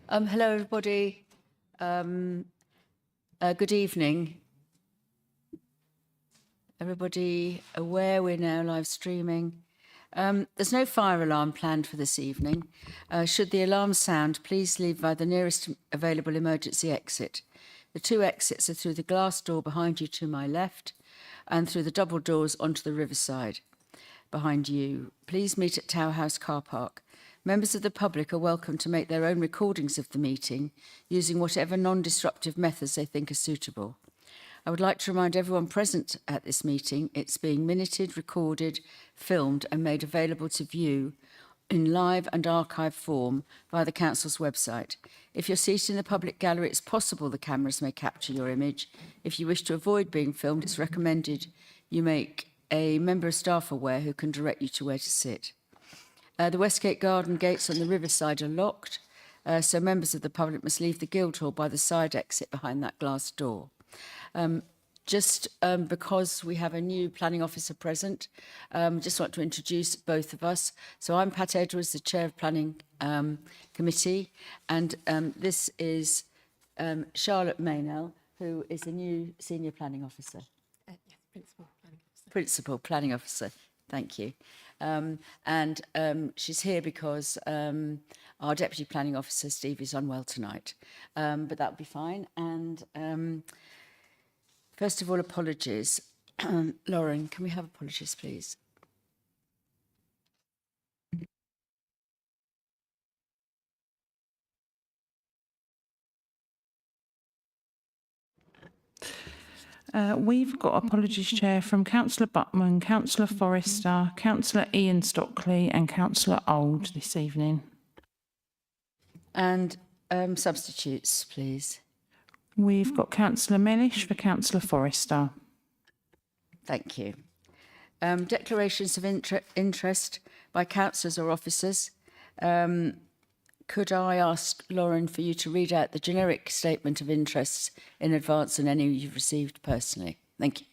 Hello, everybody. Good evening. Everybody aware we're now live streaming. There's no fire alarm planned for this evening. Should the alarm sound, please leave by the nearest available emergency exit. The two exits are through the glass door behind you to my left and through the double doors onto the riverside behind you. Please meet at Tower House car park. Members of the public are welcome to make their own recordings of the meeting using whatever non-disruptive methods they think are suitable. I would like to remind everyone present at this meeting it's being minuted, recorded, filmed and made available to view in live and archive form via the Council's website. If you're seated in the public gallery, it's possible the cameras may capture your image. If you wish to avoid being filmed, it's recommended you make a member of staff aware who can direct you to where to sit. The Westgate Garden gates on the riverside are locked, so members of the public must leave the Guildhall by the side exit behind that glass door. Because we have a new planning officer present, just want to introduce both of us. So I'm Pat Edwards, the Chair of Planning Committee, and this is Charlotte Maynell, who is the new Senior Planning Officer. Yes, Principal Planning Officer. Principal Planning Officer, thank you. She's here because our Deputy Planning Officer, Steve, is unwell tonight, but that'll be fine. And first of all, apologies. Lauren, can we have apologies, please? We've got apologies, Chair, from Councillor Buckman, Councillor Forrester, Councillor Ian Stockley and Councillor Old this evening. And substitutes, please. We've got Councillor Mellish for Councillor Forrester. Thank you. Declarations of interest by councillors or officers. Could I ask Lauren for you to read out the generic statement of interests in advance and any you've received personally? Thank you.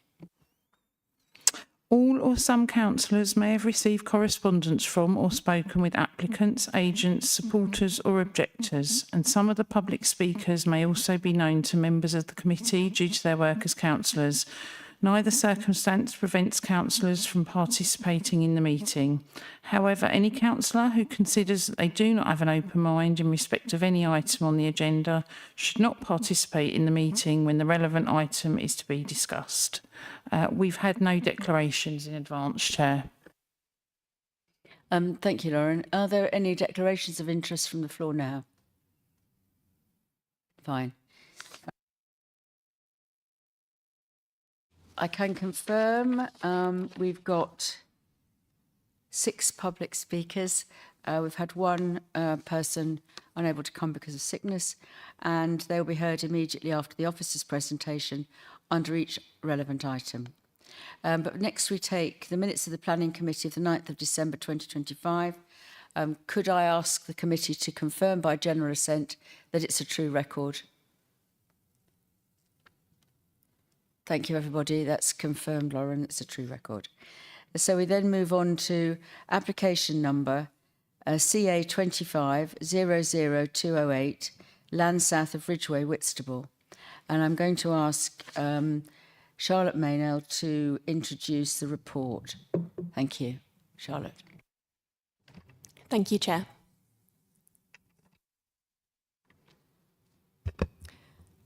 All or some councillors may have received correspondence from or spoken with applicants, agents, supporters or objectors, and some of the public speakers may also be known to members of the committee due to their work as councillors. Neither circumstance prevents councillors from participating in the meeting. However, any councillor who considers that they do not have an open mind in respect of any item on the agenda should not participate in the meeting when the relevant item is to be discussed. We've had no declarations in advance, Chair. Thank you, Lauren. Are there any declarations of interest from the floor now? Fine. I can confirm we've got 6 public speakers. We've had one person unable to come because of sickness, and they'll be heard immediately after the officer's presentation under each relevant item. But next we take the minutes of the Planning Committee of the 9th of December 2025. Could I ask the committee to confirm by general assent that it's a true record? Thank you, everybody. That's confirmed, Lauren. It's a true record. So we then move on to application number CA 25 00208, land south of Ridgeway, Whitstable. And I'm going to ask Charlotte Maynell to introduce the report. Thank you. Charlotte. Thank you, Chair.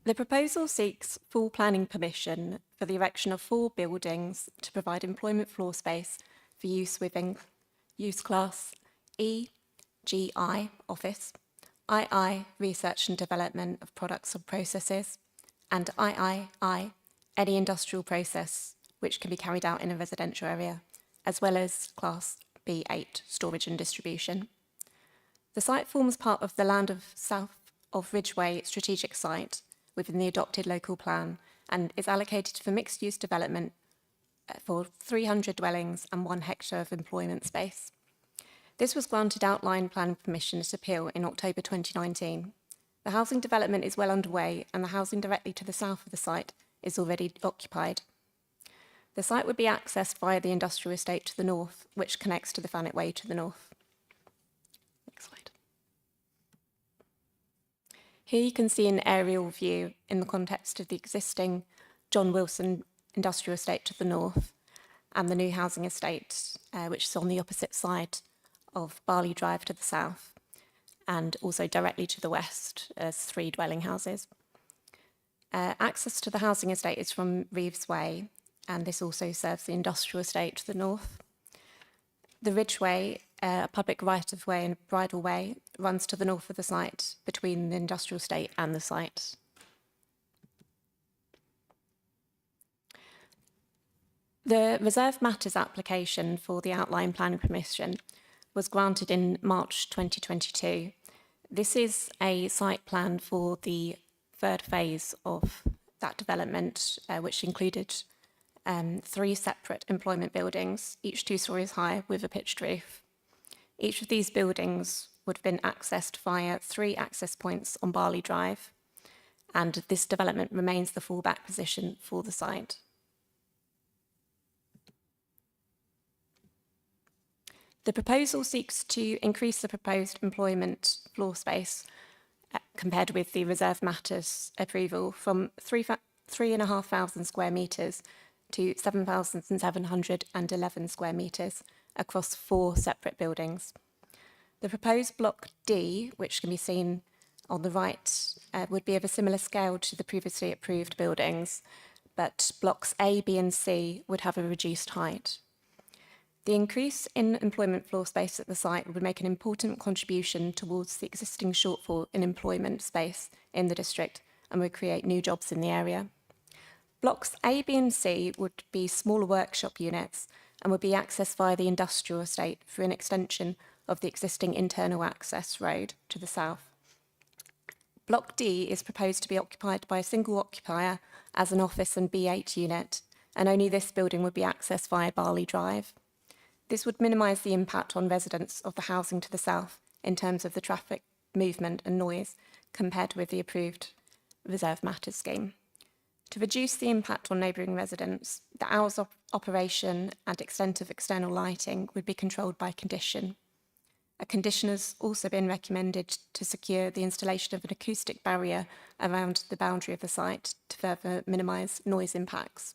The proposal seeks full planning permission for the erection of 4 buildings to provide employment floor space for use within use class E, GI, office, II, research and development of products or processes, and III, any industrial process which can be carried out in a residential area, as well as class B8, storage and distribution. The site forms part of the land of south of Ridgeway strategic site within the adopted local plan and is allocated for mixed-use development for 300 dwellings and 1 hectare of employment space. This was granted outline plan permission at appeal in October 2019. The housing development is well underway and the housing directly to the south of the site is already occupied. The site would be accessed via the industrial estate to the north, which connects to the Thanet Way to the north. Next slide. Here you can see an aerial view in the context of the existing John Wilson industrial estate to the north and the new housing estate, which is on the opposite side of Barley Drive to the south, and also directly to the west as 3 dwelling houses. Access to the housing estate is from Reeves Way, and this also serves the industrial estate to the north. The Ridgeway, a public right-of-way and bridle way, runs to the north of the site between the industrial estate and the site. The Reserve Matters application for the outline planning permission was granted in March 2022. This is a site plan for the 3rd phase of that development, which included 3 separate employment buildings, each 2 stories high with a pitched roof. Each of these buildings would have been accessed via 3 access points on Barley Drive, and this development remains the fallback position for the site. The proposal seeks to increase the proposed employment floor space compared with the Reserve Matters approval from 3,500 square metres to 7,711 square metres across 4 separate buildings. The proposed Block D, which can be seen on the right, would be of a similar scale to the previously approved buildings, but Blocks A, B and C would have a reduced height. The increase in employment floor space at the site would make an important contribution towards the existing shortfall in employment space in the district and would create new jobs in the area. Blocks A, B and C would be smaller workshop units and would be accessed via the industrial estate through an extension of the existing internal access road to the south. Block D is proposed to be occupied by a single occupier as an office and B8 unit, and only this building would be accessed via Barley Drive. This would minimise the impact on residents of the housing to the south in terms of the traffic movement and noise compared with the approved Reserve Matters scheme. To reduce the impact on neighbouring residents, the hours of operation and extent of external lighting would be controlled by condition. A condition has also been recommended to secure the installation of an acoustic barrier around the boundary of the site to further minimise noise impacts.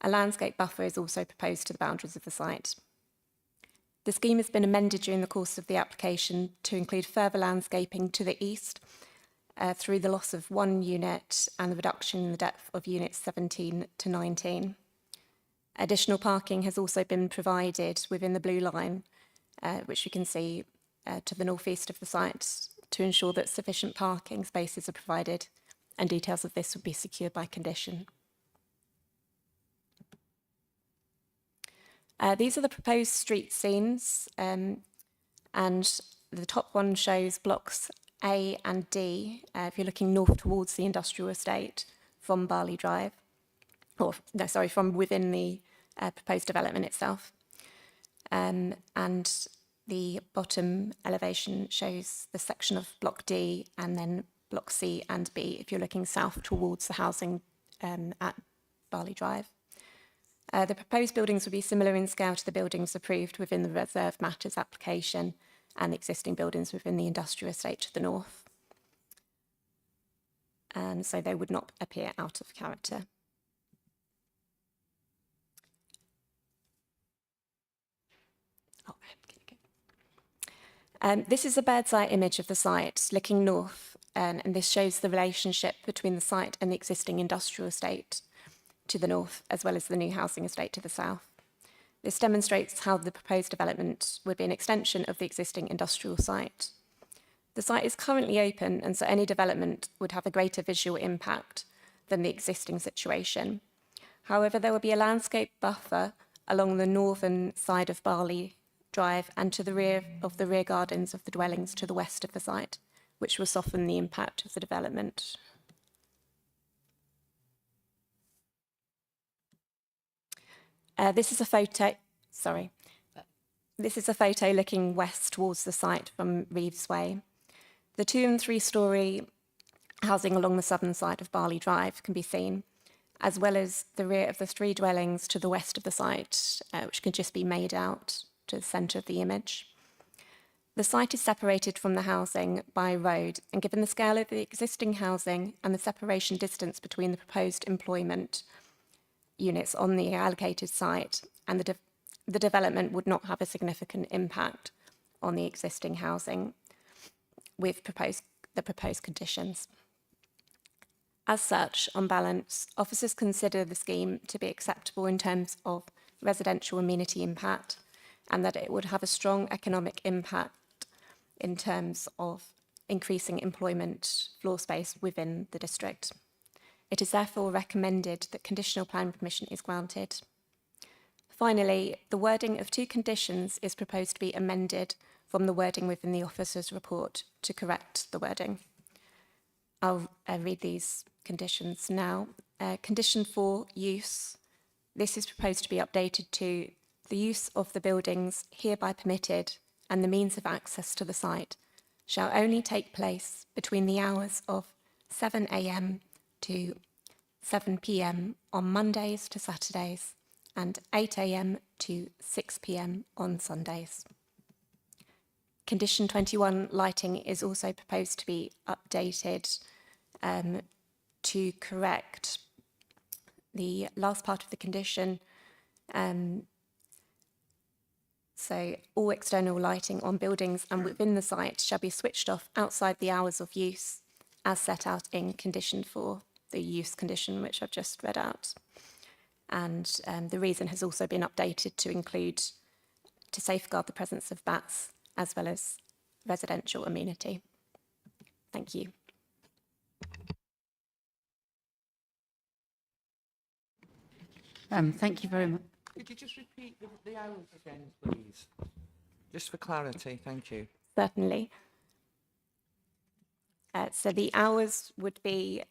A landscape buffer is also proposed to the boundaries of the site. The scheme has been amended during the course of the application to include further landscaping to the east through the loss of 1 unit and the reduction in the depth of units 17 to 19. Additional parking has also been provided within the blue line, which you can see to the northeast of the site, to ensure that sufficient parking spaces are provided, and details of this would be secured by condition. These are the proposed street scenes, and the top one shows blocks A and D, if you're looking north towards the industrial estate from Barley Drive, from within the proposed development itself. And the bottom elevation shows the section of Block D and then Block C and B if you're looking south towards the housing at Barley Drive. The proposed buildings would be similar in scale to the buildings approved within the Reserve Matters application and the existing buildings within the industrial estate to the north. And so they would not appear out of character. This is a bird's eye image of the site looking north, and this shows the relationship between the site and the existing industrial estate to the north, as well as the new housing estate to the south. This demonstrates how the proposed development would be an extension of the existing industrial site. The site is currently open, and so any development would have a greater visual impact than the existing situation. However, there will be a landscape buffer along the northern side of Barley Drive and to the rear of the rear gardens of the dwellings to the west of the site, which will soften the impact of the development. This is a photo looking west towards the site from Reeves Way. The 2- and 3-storey housing along the southern side of Barley Drive can be seen, as well as the rear of the 3 dwellings to the west of the site, which can just be made out to the centre of the image. The site is separated from the housing by road, and given the scale of the existing housing and the separation distance between the proposed employment units on the allocated site, and the development would not have a significant impact on the existing housing with the proposed conditions. As such, on balance, officers consider the scheme to be acceptable in terms of residential amenity impact, and that it would have a strong economic impact in terms of increasing employment floor space within the district. It is therefore recommended that conditional planning permission is granted. Finally, the wording of 2 conditions is proposed to be amended from the wording within the officer's report to correct the wording. I'll read these conditions now. Condition 4, use. This is proposed to be updated to the use of the buildings hereby permitted and the means of access to the site shall only take place between the hours of 7 a.m. to 7 p.m. on Mondays to Saturdays and 8 a.m. to 6 p.m. on Sundays. Condition 21, lighting, is also proposed to be updated to correct the last part of the condition. So all external lighting on buildings and within the site shall be switched off outside the hours of use as set out in condition 4, the use condition, which I've just read out. And the reason has also been updated to include to safeguard the presence of bats as well as residential amenity. Thank you. Thank you very much. Could you just repeat the hours again, please? Just for clarity, thank you. Certainly. So the hours would be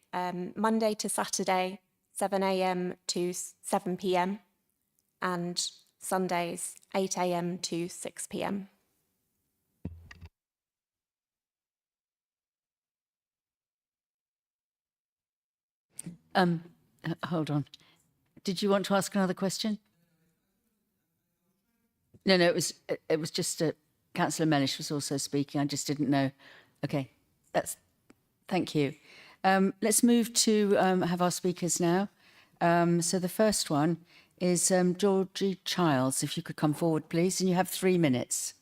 Monday to Saturday, 7 a.m. to 7 p.m. and Sundays, 8 a.m. to 6 p.m. Hold on. Did you want to ask another question? No, it was just Councillor Mellish was also speaking. I just didn't know. Okay, thank you. Let's move to have our speakers now. So the first one is Georgie Childs. If you could come forward, please, and you have 3 minutes.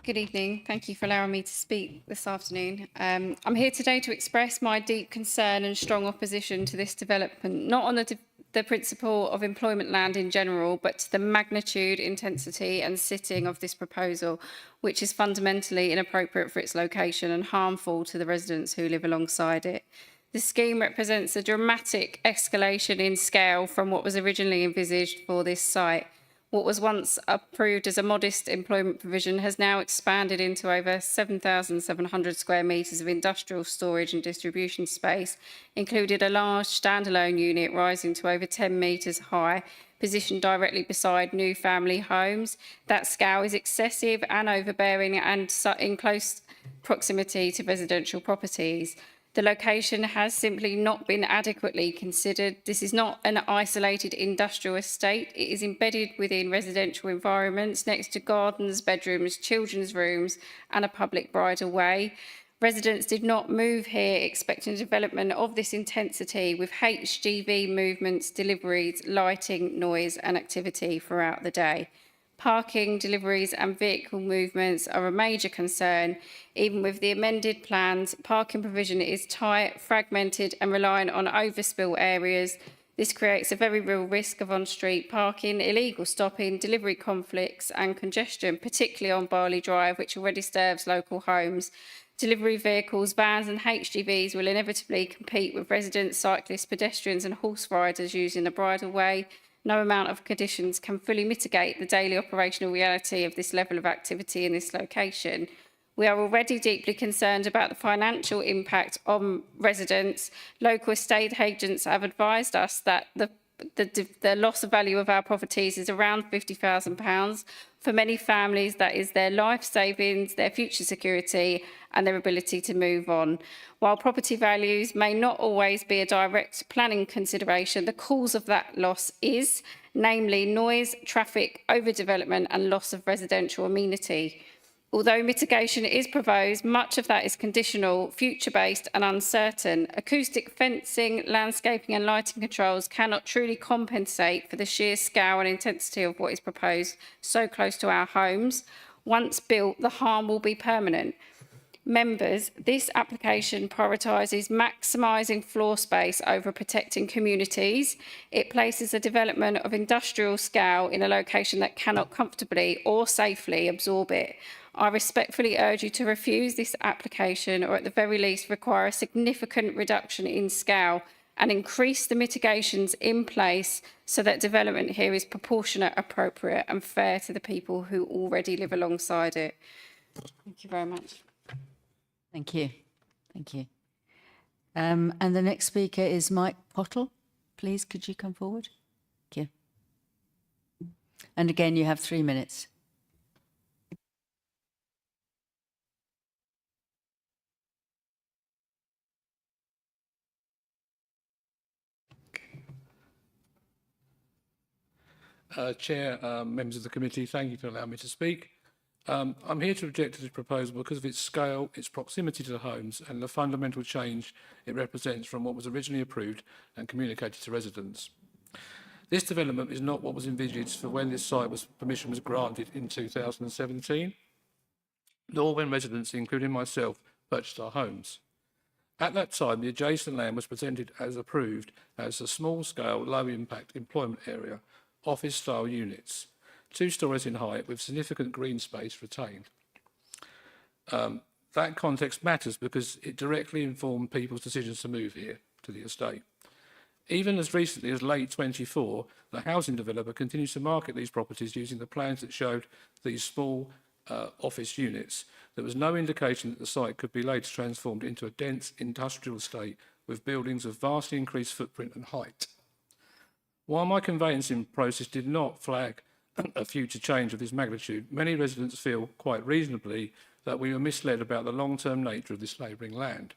Good evening. Thank you for allowing me to speak this afternoon. I'm here today to express my deep concern and strong opposition to this development, not on the principle of employment land in general, but to the magnitude, intensity and sitting of this proposal, which is fundamentally inappropriate for its location and harmful to the residents who live alongside it. The scheme represents a dramatic escalation in scale from what was originally envisaged for this site. What was once approved as a modest employment provision has now expanded into over 7,700 square metres of industrial storage and distribution space, including a large standalone unit rising to over 10 metres high, positioned directly beside new family homes. That scale is excessive and overbearing and in close proximity to residential properties. The location has simply not been adequately considered. This is not an isolated industrial estate. It is embedded within residential environments next to gardens, bedrooms, children's rooms and a public bridleway. Residents did not move here expecting development of this intensity with HGV movements, deliveries, lighting, noise and activity throughout the day. Parking, deliveries and vehicle movements are a major concern. Even with the amended plans, parking provision is tight, fragmented and reliant on overspill areas. This creates a very real risk of on-street parking, illegal stopping, delivery conflicts and congestion, particularly on Barley Drive, which already serves local homes. Delivery vehicles, vans and HGVs will inevitably compete with residents, cyclists, pedestrians and horse riders using the bridleway. No amount of conditions can fully mitigate the daily operational reality of this level of activity in this location. We are already deeply concerned about the financial impact on residents. Local estate agents have advised us that the the loss of value of our properties is around £50,000. For many families, that is their life savings, their future security, and their ability to move on. While property values may not always be a direct planning consideration, the cause of that loss is, namely noise, traffic, overdevelopment, and loss of residential amenity. Although mitigation is proposed, much of that is conditional, future-based and uncertain. Acoustic fencing, landscaping and lighting controls cannot truly compensate for the sheer scale and intensity of what is proposed so close to our homes. Once built, the harm will be permanent. Members, this application prioritises maximising floor space over protecting communities. It places a development of industrial scale in a location that cannot comfortably or safely absorb it. I respectfully urge you to refuse this application, or at the very least require a significant reduction in scale and increase the mitigations in place so that development here is proportionate, appropriate and fair to the people who already live alongside it. Thank you very much. Thank you. Thank you. And the next speaker is Mike Pottle. Please, could you come forward? Thank you. And again, you have 3 minutes. Chair, members of the committee, thank you for allowing me to speak. I'm here to object to this proposal because of its scale, its proximity to the homes and the fundamental change it represents from what was originally approved and communicated to residents. This development is not what was envisaged for when this site permission was granted in 2017, nor when residents, including myself, purchased our homes. At that time, the adjacent land was presented as approved as a small-scale, low-impact employment area, office-style units, 2 stories in height with significant green space retained. That context matters because it directly informed people's decisions to move here to the estate. Even as recently as late 24, the housing developer continues to market these properties using the plans that showed these small office units. There was no indication that the site could be later transformed into a dense industrial estate with buildings of vastly increased footprint and height. While my conveyancing process did not flag a future change of this magnitude, many residents feel quite reasonably that we were misled about the long-term nature of this neighbouring land.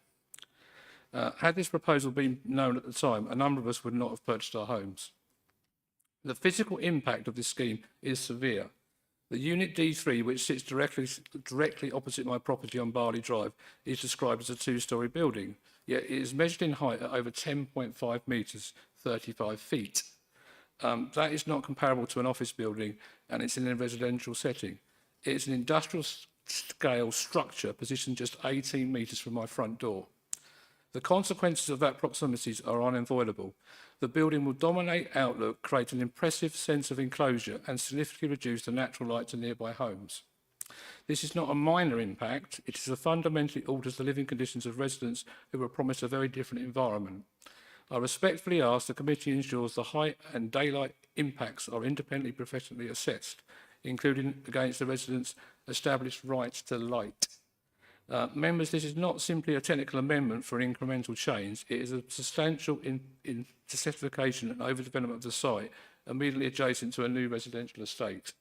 Had this proposal been known at the time, a number of us would not have purchased our homes. The physical impact of this scheme is severe. The Unit D3, which sits directly opposite my property on Barley Drive, is described as a 2-storey building, yet it is measured in height at over 10.5 metres, 35 feet. That is not comparable to an office building, and it's in a residential setting. It's an industrial scale structure positioned just 18 metres from my front door. The consequences of that proximity are unavoidable. The building will dominate outlook, create an impressive sense of enclosure, and significantly reduce the natural light to nearby homes. This is not a minor impact, it is a fundamentally alters the living conditions of residents who were promised a very different environment. I respectfully ask the committee ensures the height and daylight impacts are independently professionally assessed, including against the residents' established rights to light. Members, this is not simply a technical amendment for incremental change, it is a substantial intensification and overdevelopment of the site immediately adjacent to a new residential estate.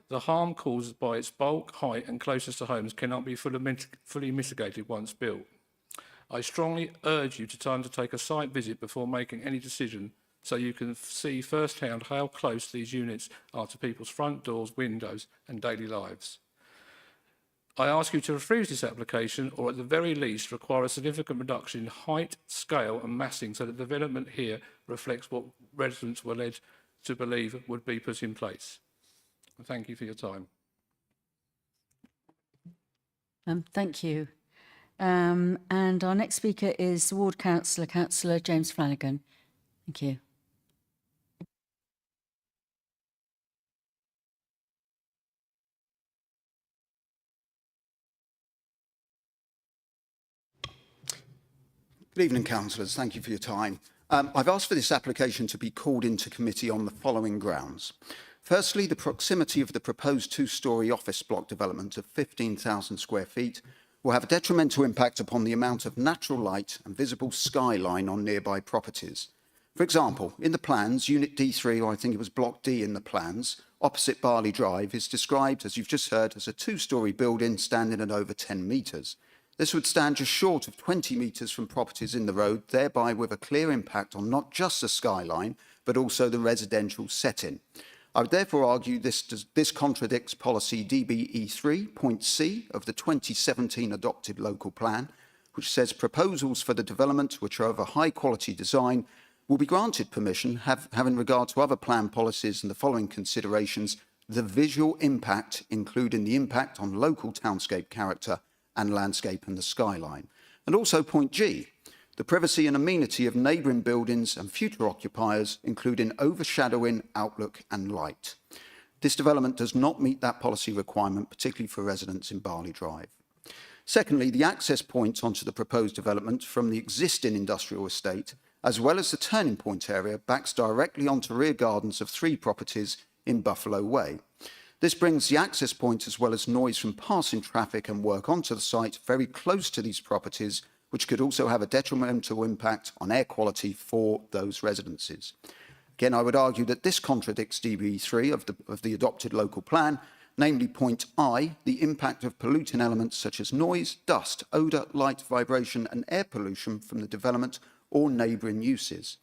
The harm caused by its bulk, height and closeness to homes cannot be fully mitigated once built. I strongly urge you to undertake a site visit before making any decision so you can see firsthand how close these units are to people's front doors, windows and daily lives. I ask you to refuse this application or at the very least require a significant reduction in height, scale and massing so that development here reflects what residents were led to believe would be put in place. Thank you for your time. Thank you. And our next speaker is Ward Councillor, Councillor James Flanagan. Thank you. Good evening, councillors. Thank you for your time. I've asked for this application to be called into committee on the following grounds. Firstly, the proximity of the proposed 2-storey office block development of 15,000 square feet will have a detrimental impact upon the amount of natural light and visible skyline on nearby properties. For example, in the plans, Unit D3, or I think it was Block D in the plans, opposite Barley Drive, is described, as you've just heard, as a two-storey building standing at over 10 metres. This would stand just short of 20 metres from properties in the road, thereby with a clear impact on not just the skyline, but also the residential setting. I would therefore argue this contradicts policy DBE3, point C of the 2017 adopted local plan, which says proposals for the development which are of a high quality design will be granted permission having regard to other plan policies and the following considerations: the visual impact, including the impact on local townscape character and landscape and the skyline. And also point G, the privacy and amenity of neighbouring buildings and future occupiers, including overshadowing, outlook and light. This development does not meet that policy requirement, particularly for residents in Barley Drive. Secondly, the access points onto the proposed development from the existing industrial estate, as well as the turning point area, backs directly onto rear gardens of 3 properties in Buffalo Way. This brings the access point as well as noise from passing traffic and work onto the site very close to these properties, which could also have a detrimental impact on air quality for those residences. Again, I would argue that this contradicts DB3 of the adopted local plan, namely point I, the impact of polluting elements such as noise, dust, odour, light, vibration and air pollution from the development or neighbouring uses.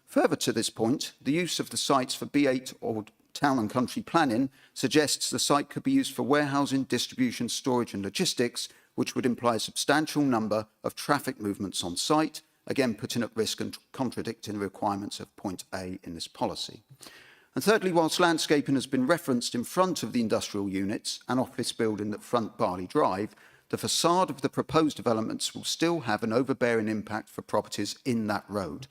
Further to this point, the use of the sites for B8 or town and country planning suggests the site could be used for warehousing, distribution, storage and logistics, which would imply a substantial number of traffic movements on site, again putting at risk and contradicting the requirements of point A in this policy. And thirdly, whilst landscaping has been referenced in front of the industrial units and office building that front Barley Drive, the facade of the proposed developments will still have an overbearing impact for properties in that road.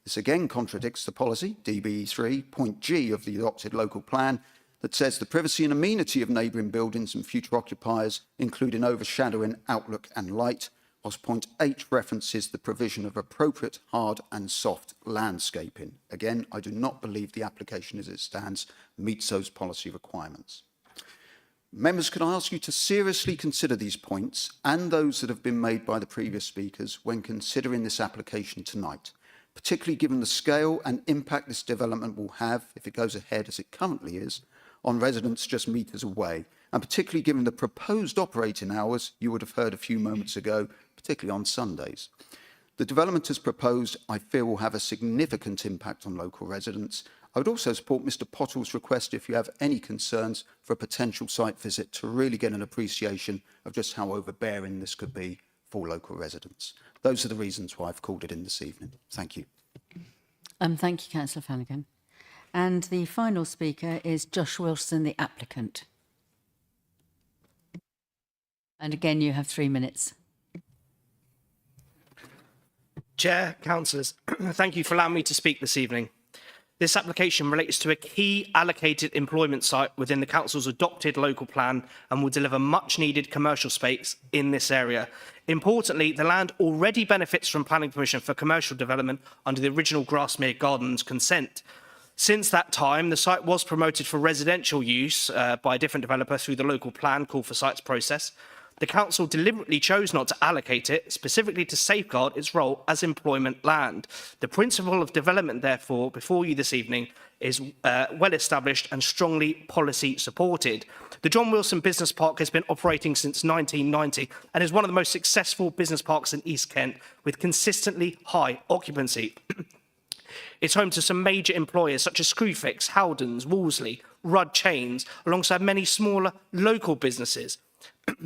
This again contradicts the policy, DBE3, point G of the adopted local plan, that says the privacy and amenity of neighbouring buildings and future occupiers, including overshadowing, outlook and light, whilst point H references the provision of appropriate hard and soft landscaping. Again, I do not believe the application as it stands meets those policy requirements. Members, can I ask you to seriously consider these points and those that have been made by the previous speakers when considering this application tonight, particularly given the scale and impact this development will have, if it goes ahead as it currently is, on residents just metres away, and particularly given the proposed operating hours you would have heard a few moments ago, particularly on Sundays. The development as proposed, I fear, will have a significant impact on local residents. I would also support Mr Pottle's request, if you have any concerns, for a potential site visit to really get an appreciation of just how overbearing this could be for local residents. Those are the reasons why I've called it in this evening. Thank you. Thank you, Councillor Flanagan. And the final speaker is Josh Wilson, the applicant. And again, you have 3 minutes. Chair, councillors, thank you for allowing me to speak this evening. This application relates to a key allocated employment site within the council's adopted local plan and will deliver much needed commercial space in this area. Importantly, the land already benefits from planning permission for commercial development under the original Grasmere Gardens consent. Since that time, the site was promoted for residential use by a different developer through the local plan call for sites process. The council deliberately chose not to allocate it, specifically to safeguard its role as employment land. The principle of development, therefore, before you this evening is well established and strongly policy supported. The John Wilson Business Park has been operating since 1990 and is one of the most successful business parks in East Kent with consistently high occupancy. It's home to some major employers such as Screwfix, Howdens, Wolseley, Rudd Chains, alongside many smaller local businesses.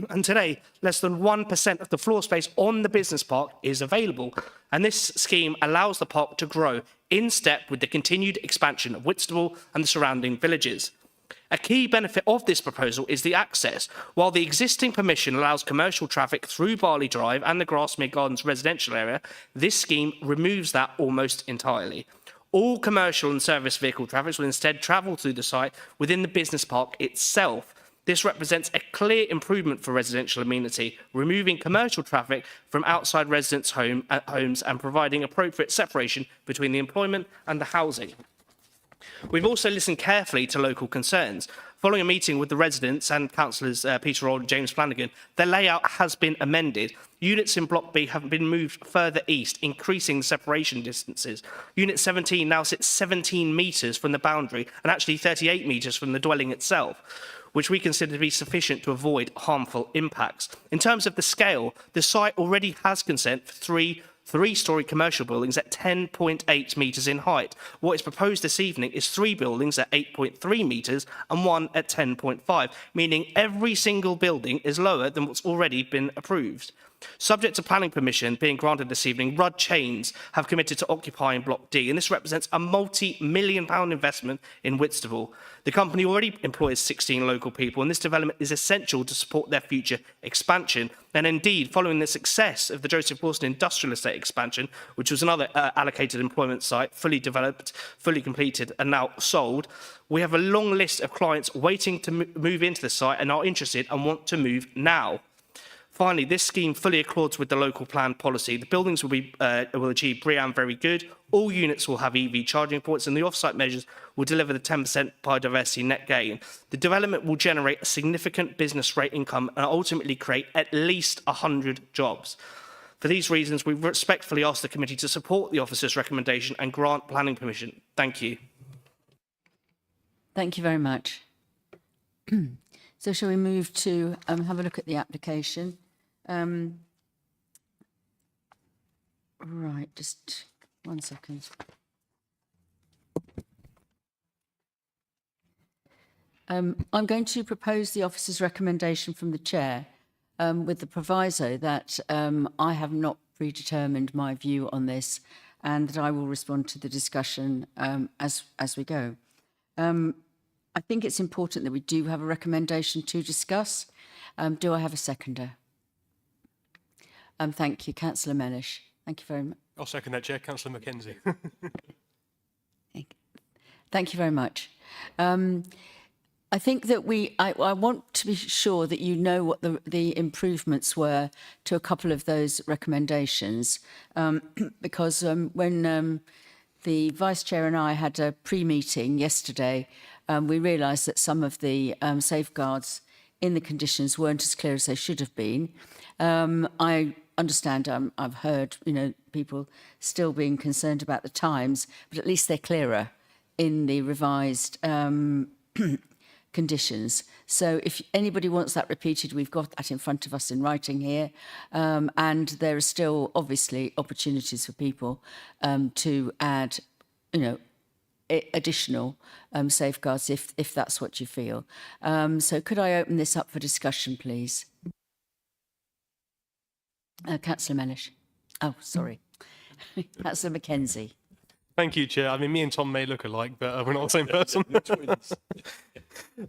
And today, less than 1% of the floor space on the business park is available. And this scheme allows the park to grow in step with the continued expansion of Whitstable and the surrounding villages. A key benefit of this proposal is the access. While the existing permission allows commercial traffic through Barley Drive and the Grasmere Gardens residential area, this scheme removes that almost entirely. All commercial and service vehicle traffic will instead travel through the site within the business park itself. This represents a clear improvement for residential amenity, removing commercial traffic from outside residents' homes and providing appropriate separation between the employment and the housing. We've also listened carefully to local concerns. Following a meeting with the residents and councillors Peter Old and James Flanagan, the layout has been amended. Units in Block B have been moved further east, increasing separation distances. Unit 17 now sits 17 metres from the boundary and actually 38 metres from the dwelling itself, which we consider to be sufficient to avoid harmful impacts. In terms of the scale, the site already has consent for three-storey commercial buildings at 10.8 metres in height. What is proposed this evening is 3 buildings at 8.3 metres and 1 at 10.5, meaning every single building is lower than what's already been approved. Subject to planning permission being granted this evening, Rudd Chains have committed to occupying Block D, and this represents a multi-million-pound investment in Whitstable. The company already employs 16 local people, and this development is essential to support their future expansion. And indeed, following the success of the Joseph Wilson Industrial Estate expansion, which was another allocated employment site, fully developed, fully completed, and now sold, we have a long list of clients waiting to move into the site and are interested and want to move now. Finally, this scheme fully accords with the local plan policy. The buildings will achieve BREEAM Very Good. All units will have EV charging ports, and the off-site measures will deliver the 10% biodiversity net gain. The development will generate a significant business rate income and ultimately create at least 100 jobs. For these reasons, we respectfully ask the committee to support the officer's recommendation and grant planning permission. Thank you. Thank you very much. So shall we move to have a look at the application? Right, just 1 second. I'm going to propose the officer's recommendation from the chair with the proviso that I have not predetermined my view on this and that I will respond to the discussion as we go. I think it's important that we do have a recommendation to discuss. Do I have a seconder? Thank you, Councillor Mellish. Thank you very much. I'll second that, Chair. Councillor Mackenzie. Thank you very much. I think that I want to be sure that you know what the improvements were to a couple of those recommendations, because when the Vice Chair and I had a pre-meeting yesterday, we realised that some of the safeguards in the conditions weren't as clear as they should have been. I understand, I've heard, people still being concerned about the times, but at least they're clearer in the revised conditions. So if anybody wants that repeated, we've got that in front of us in writing here. And there are still obviously opportunities for people to add, additional safeguards if that's what you feel. So could I open this up for discussion, please? Councillor Mellish. Oh, sorry. Councillor Mackenzie. Thank you, Chair. I mean, me and Tom may look alike, but we're not the same person.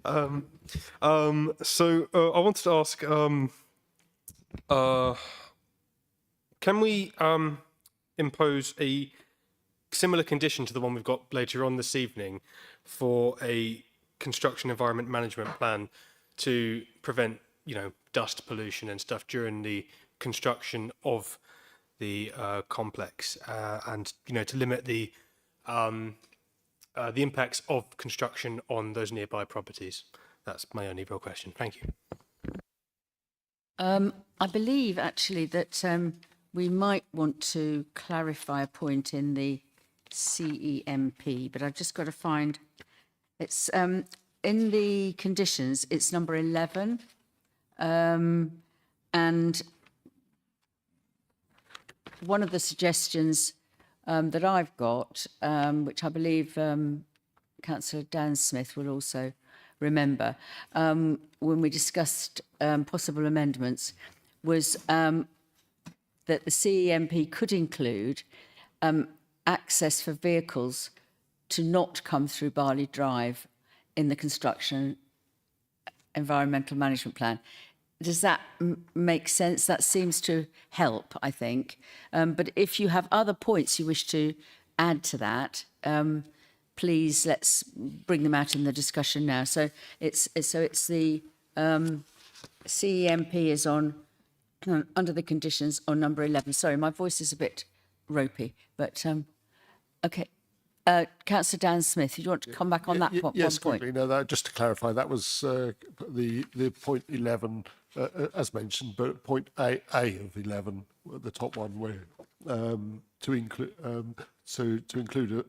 I wanted to ask, can we impose a similar condition to the one we've got later on this evening for a construction environment management plan to prevent, dust pollution and stuff during the construction of the complex, and to limit the impacts of construction on those nearby properties? That's my only real question. Thank you. I believe actually that we might want to clarify a point in the CEMP, but I've just got to find it's in the conditions. It's number 11, and one of the suggestions that I've got, which I believe Councillor Dan Smith will also remember, when we discussed possible amendments, was that the CEMP could include access for vehicles to not come through Barley Drive in the construction environmental management plan. Does that make sense? That seems to help, I think. But if you have other points you wish to add to that, please let's bring them out in the discussion now. So it's the CEMP is on under the conditions on number 11. Sorry, my voice is a bit ropey, but okay. Councillor Dan Smith, you want to come back on that one Yes, point? quickly. No, just to clarify, that was the point 11, as mentioned, but point A of 11, the top one, where to include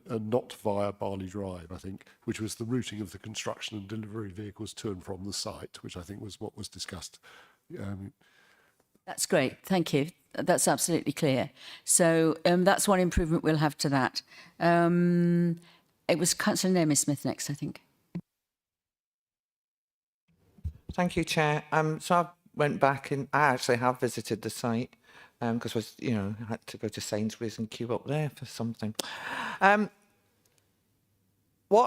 a not via Barley Drive, I think, which was the routing of the construction and delivery vehicles to and from the site, which I think was what was discussed. That's great. Thank you. That's absolutely clear. So that's one improvement we'll have to that. It was Councillor Naomi Smith next, I think. Thank you, Chair. So I went back and I actually have visited the site because I had to go to Sainsbury's and queue up there for something. What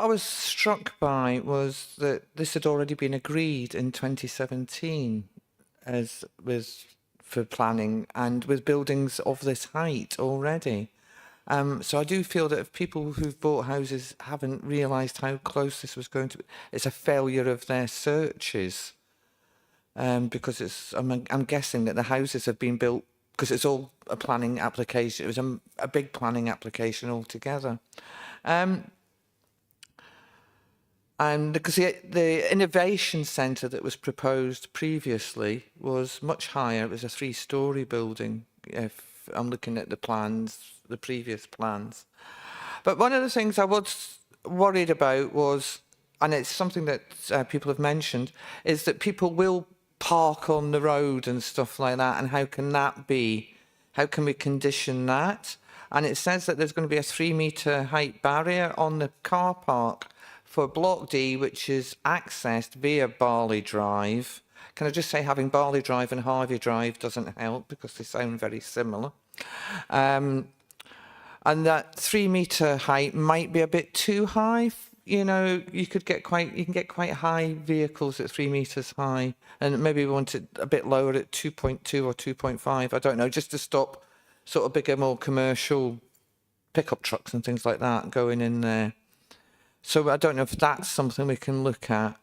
I was struck by was that this had already been agreed in 2017 for planning and with buildings of this height already. So I do feel that if people who've bought houses haven't realised how close this was going to be, it's a failure of their searches. Because I'm guessing that the houses have been built because it's all a planning application. It was a big planning application altogether. And because the innovation centre that was proposed previously was much higher. It was a 3-storey building, if I'm looking at the plans, the previous plans. But one of the things I was worried about was, and it's something that people have mentioned, is that people will park on the road and stuff like that, and how can that be? How can we condition that? And it says that there's going to be a 3-metre height barrier on the car park for Block D, which is accessed via Barley Drive. Can I just say having Barley Drive and Harvey Drive doesn't help because they sound very similar. And that 3-metre height might be a bit too high. You can get quite high vehicles at 3 metres high, and maybe we want it a bit lower at 2.2 or 2.5. I don't know, just to stop sort of bigger, more commercial pickup trucks and things like that going in there. So I don't know if that's something we can look at.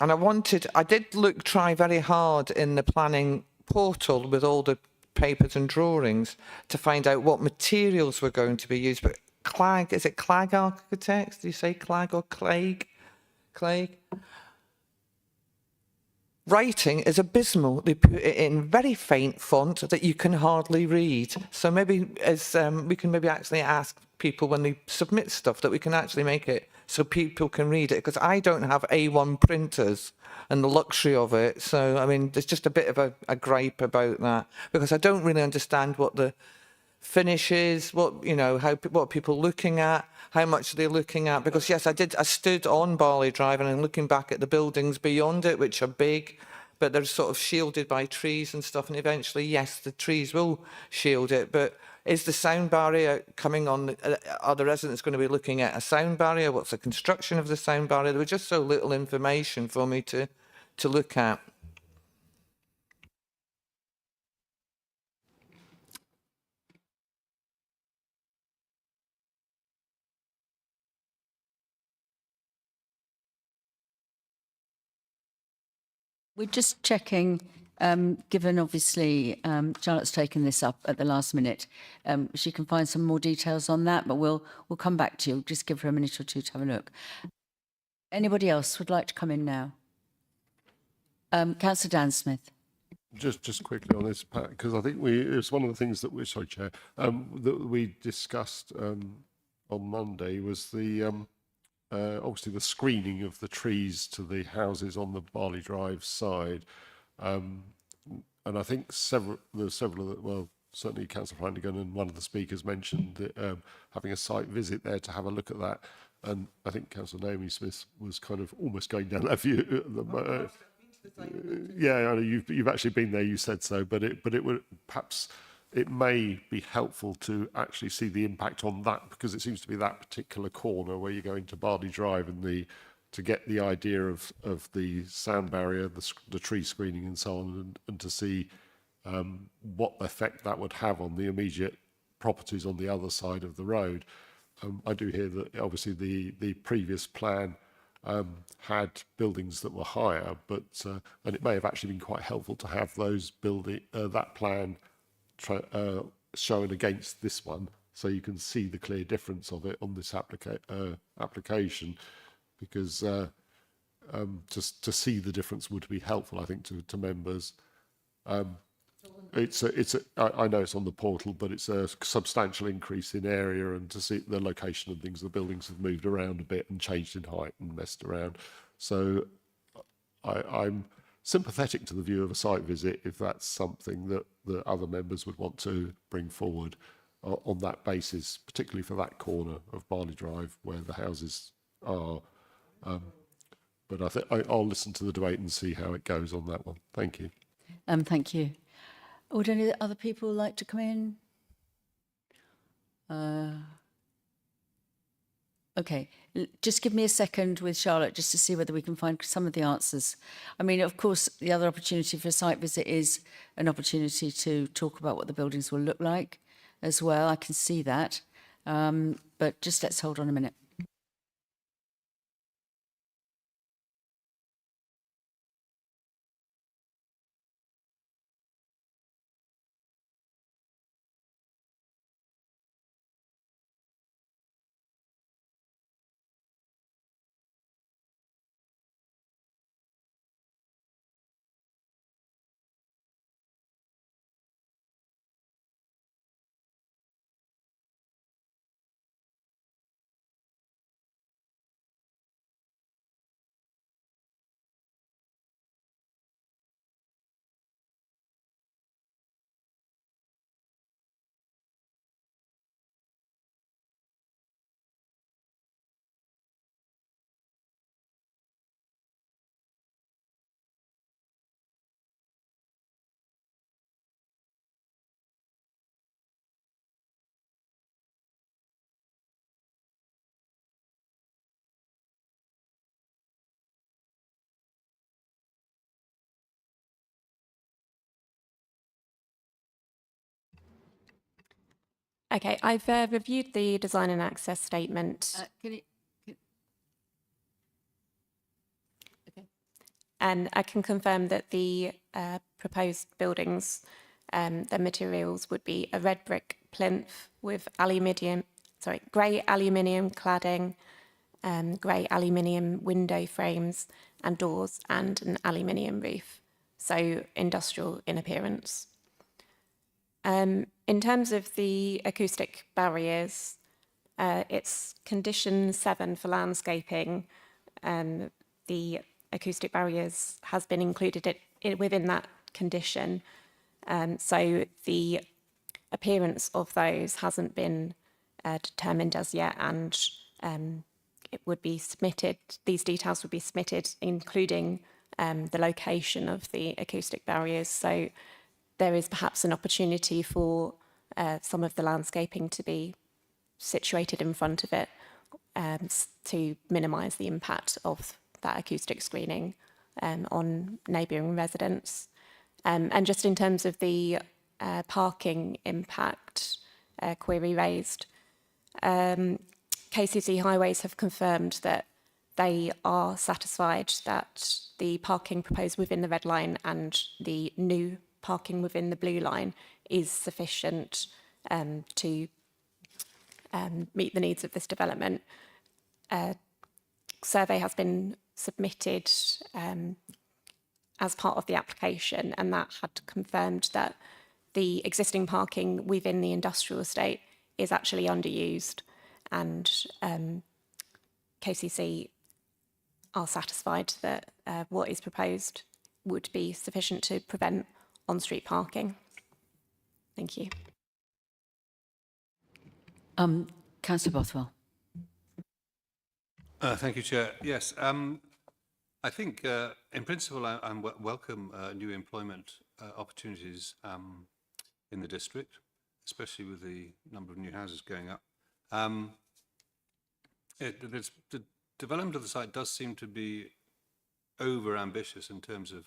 And I did try very hard in the planning portal with all the papers and drawings to find out what materials were going to be used. But Clag, is it Clag Architects? Do you say Clag or Clegg? Clegg? Writing is abysmal. They put it in very faint font that you can hardly read. So maybe we can maybe actually ask people when they submit stuff that we can actually make it so people can read it, because I don't have A1 printers and the luxury of it. So, I mean, there's just a bit of a gripe about that, because I don't really understand what the finish is, what are people looking at, how much are they looking at? Because yes, I stood on Barley Drive and I'm looking back at the buildings beyond it, which are big, but they're sort of shielded by trees and stuff. And eventually, yes, the trees will shield it. But is the sound barrier coming on? Are the residents going to be looking at a sound barrier? What's the construction of the sound barrier? There was just so little information for me to look at. We're just checking, given obviously Charlotte's taken this up at the last minute, she can find some more details on that, but we'll come back to you. Just give her a minute or two to have a look. Anybody else would like to come in now? Councillor Dan Smith. Just quickly on this, Pat, because I think it's one of the things that that we discussed on Monday was the obviously the screening of the trees to the houses on the Barley Drive side, and I think several of the, certainly Councillor Flanagan and one of the speakers mentioned that, having a site visit there to have a look at that, and I think Councillor Naomi Smith was kind of almost going down that view. Yeah, I know you've actually been there. You said so, but it would perhaps. It may be helpful to actually see the impact on that, because it seems to be that particular corner where you're going to Barley Drive and to get the idea of the sound barrier, the tree screening and so on, and to see what effect that would have on the immediate properties on the other side of the road. I do hear that obviously the previous plan had buildings that were higher, but and it may have actually been quite helpful to have those that plan shown against this one, so you can see the clear difference of it on this application, because just to see the difference would be helpful, I think, to members. I know it's on the portal, but it's a substantial increase in area, and to see the location and things, the buildings have moved around a bit and changed in height and messed around. So I'm sympathetic to the view of a site visit if that's something that the other members would want to bring forward on that basis, particularly for that corner of Barley Drive where the houses are. But I think I'll listen to the debate and see how it goes on that one. Thank you. Thank you. Would any other people like to come in? Okay, just give me a second with Charlotte just to see whether we can find some of the answers. I mean, of course, the other opportunity for a site visit is an opportunity to talk about what the buildings will look like as well. I can see that. But just let's hold on a minute. Okay, I've reviewed the design and access statement, and I can confirm that the proposed buildings, the materials would be a red brick plinth with grey aluminium cladding, grey aluminium window frames and doors, and an aluminium roof. So industrial in appearance. In terms of the acoustic barriers, it's condition 7 for landscaping. The acoustic barriers has been included within that condition. So the appearance of those hasn't been determined as yet, and it would be submitted, these details would be submitted, including the location of the acoustic barriers. So there is perhaps an opportunity for some of the landscaping to be situated in front of it to minimise the impact of that acoustic screening on neighbouring residents. And just in terms of the parking impact query raised, KCC Highways have confirmed that they are satisfied that the parking proposed within the red line and the new parking within the blue line is sufficient to meet the needs of this development. Survey has been submitted as part of the application, and that had confirmed that the existing parking within the industrial estate is actually underused, and KCC are satisfied that what is proposed would be sufficient to prevent on-street parking. Thank you. Councillor Bothwell. Thank you, Chair. Yes, I think in principle I welcome new employment opportunities in the district, especially with the number of new houses going up. The development of the site does seem to be over-ambitious in terms of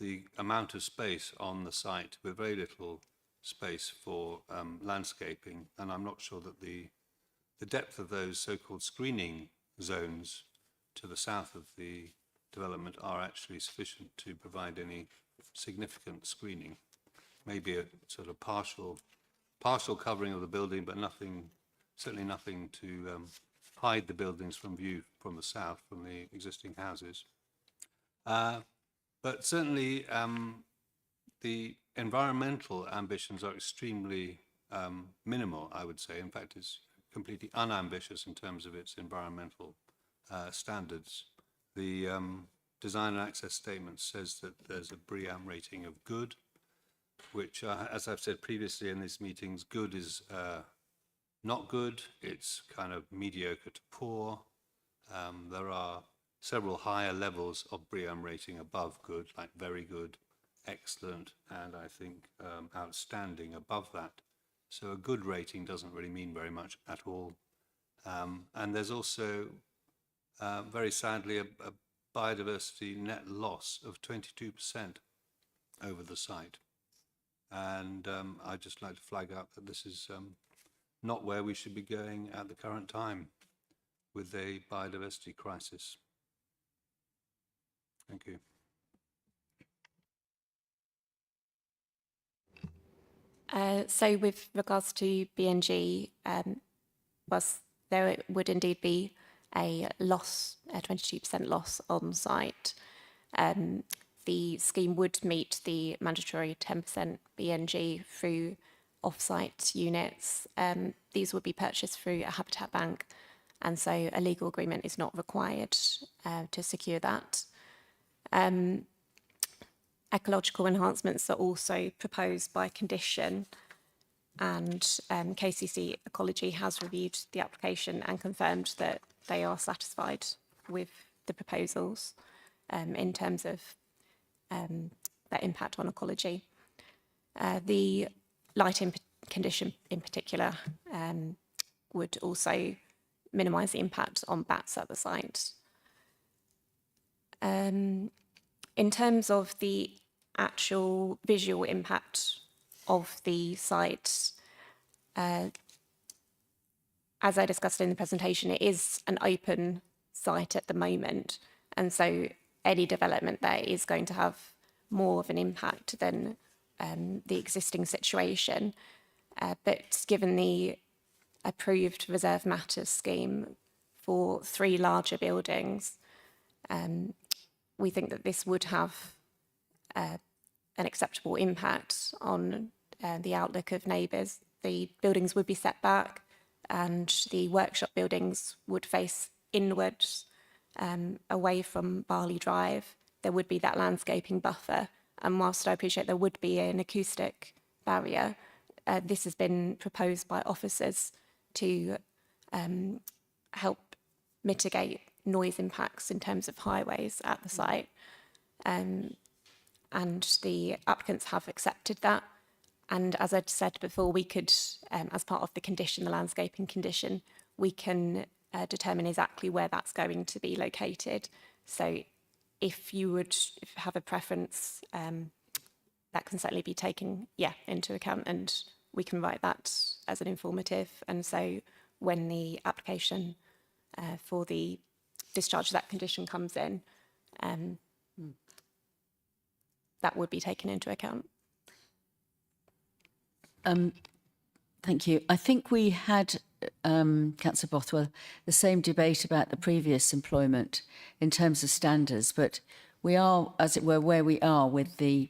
the amount of space on the site, with very little space for landscaping, and I'm not sure that the depth of those so-called screening zones to the south of the development are actually sufficient to provide any significant screening. Maybe a sort of partial partial covering of the building, but nothing, certainly nothing to hide the buildings from view from the south, from the existing houses. But certainly the environmental ambitions are extremely minimal, I would say. In fact, it's completely unambitious in terms of its environmental standards. The design and access statement says that there's a BREEAM rating of good, which, as I've said previously in these meetings, good is not good. It's kind of mediocre to poor. There are several higher levels of BREEAM rating above good, like very good, excellent, and I think outstanding above that. So a good rating doesn't really mean very much at all. And there's also, very sadly, a biodiversity net loss of 22% over the site. And I'd just like to flag up that this is not where we should be going at the current time with a biodiversity crisis. Thank you. So with regards to BNG, there would indeed be a loss, a 22% loss on site. The scheme would meet the mandatory 10% BNG through off-site units. These would be purchased through a habitat bank, and so a legal agreement is not required to secure that. Ecological enhancements are also proposed by condition, and KCC Ecology has reviewed the application and confirmed that they are satisfied with the proposals in terms of their impact on ecology. The lighting condition in particular would also minimise the impact on bats at the site. In terms of the actual visual impact of the site, as I discussed in the presentation, it is an open site at the moment, and so any development there is going to have more of an impact than the existing situation. But given the approved reserve matters scheme for 3 larger buildings, we think that this would have an acceptable impact on the outlook of neighbours. The buildings would be set back and the workshop buildings would face inwards, away from Barley Drive. There would be that landscaping buffer, and whilst I appreciate there would be an acoustic barrier, this has been proposed by officers to help mitigate noise impacts in terms of highways at the site. And the applicants have accepted that. And as I'd said before, we could, as part of the condition, the landscaping condition, we can determine exactly where that's going to be located. So if you would have a preference, that can certainly be taken, into account, and we can write that as an informative. And so when the application for the discharge of that condition comes in, that would be taken into account. Thank you. I think we had, Councillor Bothwell, the same debate about the previous employment in terms of standards, but we are, as it were, where we are with the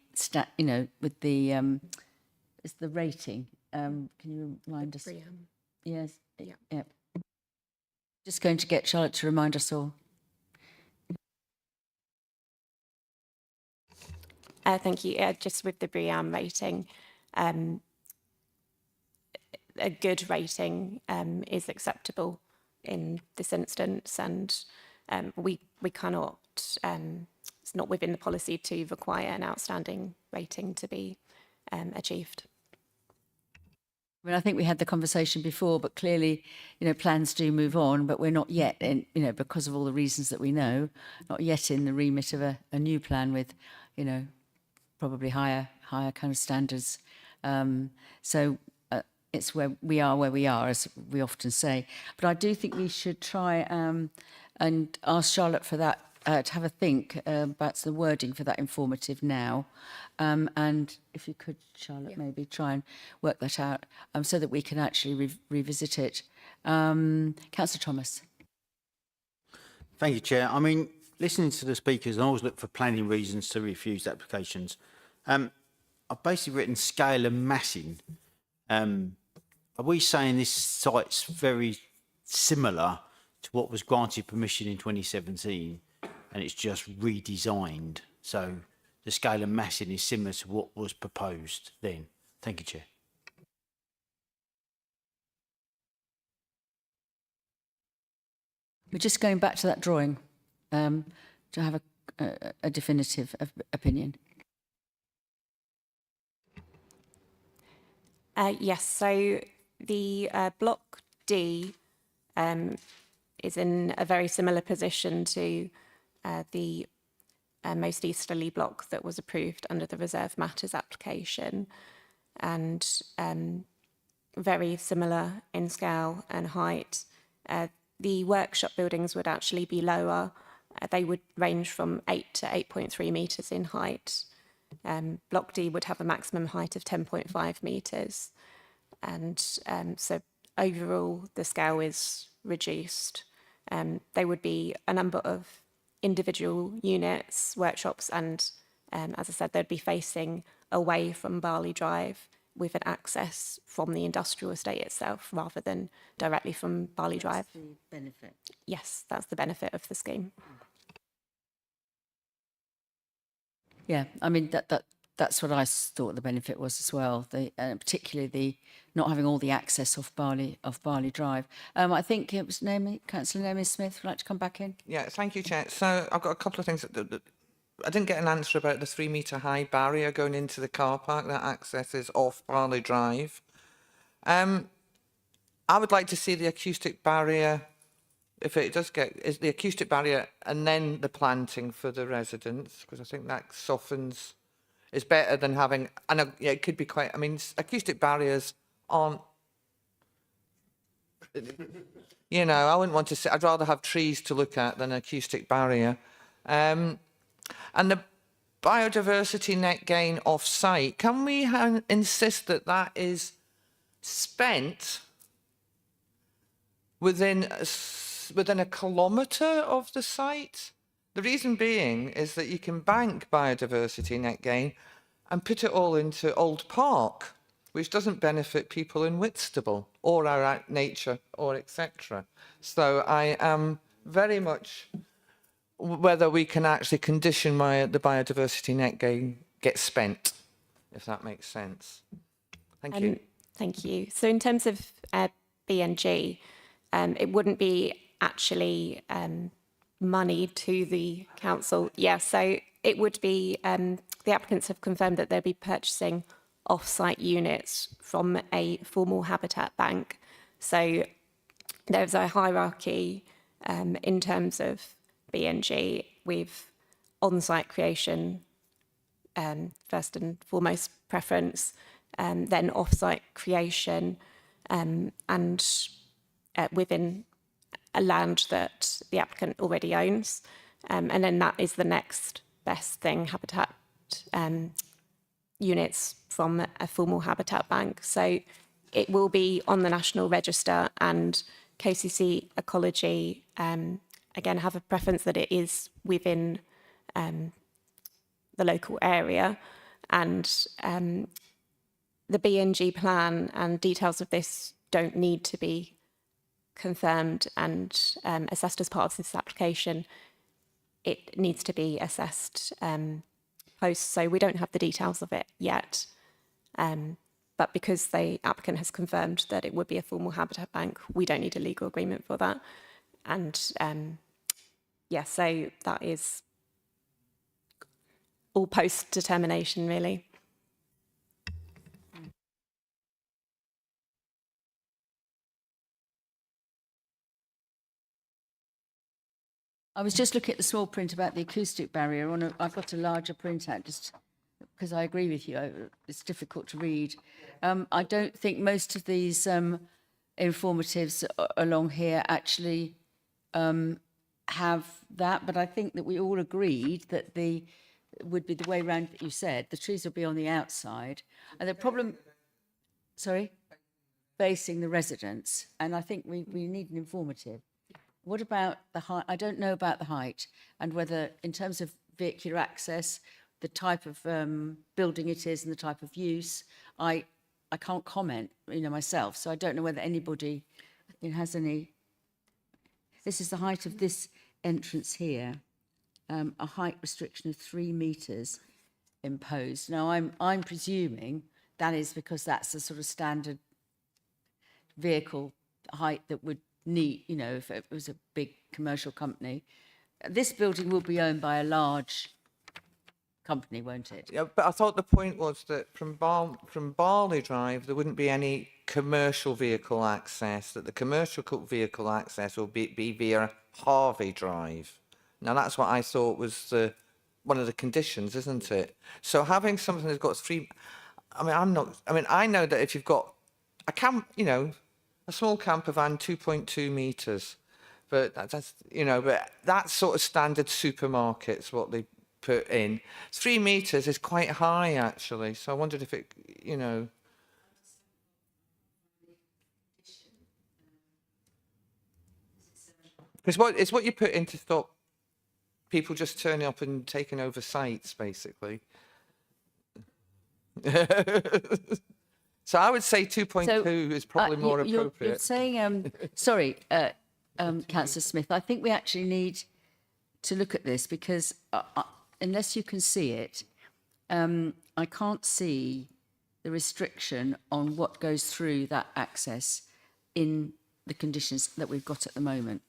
with the it's the rating. Can you remind us? Yes. Yeah. Just going to get Charlotte to remind us all. Thank you. Just with the BREEAM rating, a good rating is acceptable in this instance, and we cannot, it's not within the policy to require an outstanding rating to be achieved. I mean, I think we had the conversation before, but clearly, plans do move on, but we're not yet in, because of all the reasons that we know, not yet in the remit of a new plan with, probably higher kind of standards. So it's where we are, as we often say. But I do think we should try and ask Charlotte for that to have a think about the wording for that informative now. And if you could, Charlotte, maybe try and work that out so that we can actually revisit it. Councillor Thomas. Thank you, Chair. I mean, listening to the speakers, I always look for planning reasons to refuse applications. I've basically written scale and massing. Are we saying this site's very similar to what was granted permission in 2017 and it's just redesigned? So the scale and massing is similar to what was proposed then. Thank you, Chair. We're just going back to that drawing to have a definitive opinion. Yes, so the Block D is in a very similar position to the most easterly block that was approved under the Reserve Matters application, and very similar in scale and height. The workshop buildings would actually be lower. They would range from 8 to 8.3 metres in height. Block D would have a maximum height of 10.5 metres. And so overall, the scale is reduced. There would be a number of individual units, workshops, and as I said, they'd be facing away from Barley Drive with an access from the industrial estate itself rather than directly from Barley Drive. That's the benefit. Yes, that's the benefit of the scheme. Yeah, I mean that's what I thought the benefit was as well. Particularly the not having all the access off Barley Drive. I think it was Councillor Naomi Smith would like to come back in. Yeah, thank you, Chair. So I've got a couple of things. I didn't get an answer about the 3 metre high barrier going into the car park that accesses off Barley Drive. I would like to see the acoustic barrier, if it does is the acoustic barrier and then the planting for the residents, because I think that softens, is better than having, and yeah, it could be quite, I mean, acoustic barriers aren't, you know, I wouldn't want to sit, I'd rather have trees to look at than an acoustic barrier. And the biodiversity net gain off-site, can we insist that that is spent within a kilometre of the site? The reason being is that you can bank biodiversity net gain and put it all into Old Park, which doesn't benefit people in Whitstable or our nature or etc. So I am very much whether we can actually condition the biodiversity net gain gets spent, if that makes sense. Thank you. Thank you. So in terms of BNG, it wouldn't be actually money to the council. Yeah, so it would be, the applicants have confirmed that they'll be purchasing off-site units from a formal habitat bank. So there's a hierarchy in terms of BNG with on-site creation, first and foremost preference, then off-site creation, and within a land that the applicant already owns. And then that is the next best thing, habitat units from a formal habitat bank. So it will be on the National Register, and KCC Ecology again have a preference that it is within the local area, and the BNG plan and details of this don't need to be confirmed and assessed as part of this application. It needs to be assessed post, so we don't have the details of it yet. But because the applicant has confirmed that it would be a formal habitat bank, we don't need a legal agreement for that. And yeah, so that is all post-determination, really. I was just looking at the small print about the acoustic barrier. I've got a larger printout just because I agree with you. It's difficult to read. I don't think most of these informatives along here actually have that, but I think that we all agreed that would be the way round that you said. The trees will be on the outside. And the problem, sorry, facing the residents. And I think we need an informative. What about the height? I don't know about the height and whether, in terms of vehicular access, the type of building it is and the type of use, I can't comment, myself. So I don't know whether anybody has any. This is the height of this entrance here. A height restriction of 3 metres imposed. Now, I'm presuming that is because that's the sort of standard vehicle height that would need, if it was a big commercial company. This building will be owned by a large company, won't it? Yeah, but I thought the point was that from Barley Drive, there wouldn't be any commercial vehicle access, that the commercial vehicle access will be via Harvey Drive. Now, that's what I thought was one of the conditions, isn't it? So having something that's got 3... I know that if you've got a a small camper van, 2.2 metres, but but that's sort of standard supermarkets, what they put in. 3 metres is quite high, actually, so I wondered if it, Because it's what you put in to stop people just turning up and taking over sites, basically. So I would say 2.2 is probably more appropriate. You're saying, sorry, Councillor Smith, I think we actually need to look at this because unless you can see it, I can't see the restriction on what goes through that access in the conditions that we've got at the moment.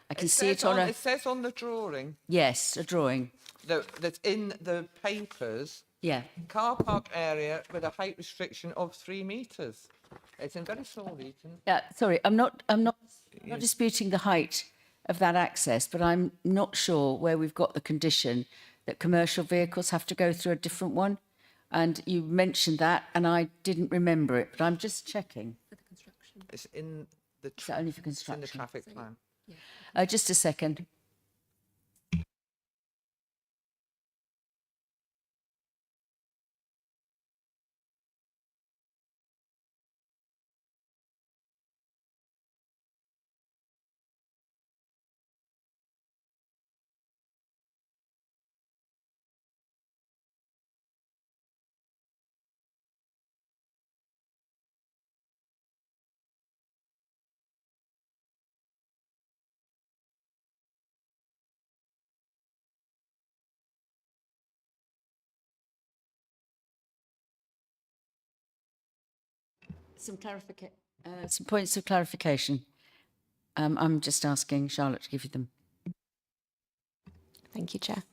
I can see it on It says on the drawing. Yes, a drawing. That's in the papers. Yeah. Car park area with a height restriction of 3 metres. It's in very small, Eton. Sorry, I'm not disputing the height of that access, but I'm not sure where we've got the condition that commercial vehicles have to go through a different one. And you mentioned that, and I didn't remember it, but I'm just checking. For the construction. It's in the Is that only for it's in the construction? traffic plan. Just a second. Some points of clarification. I'm just asking Charlotte to give you them. Thank you, Chair.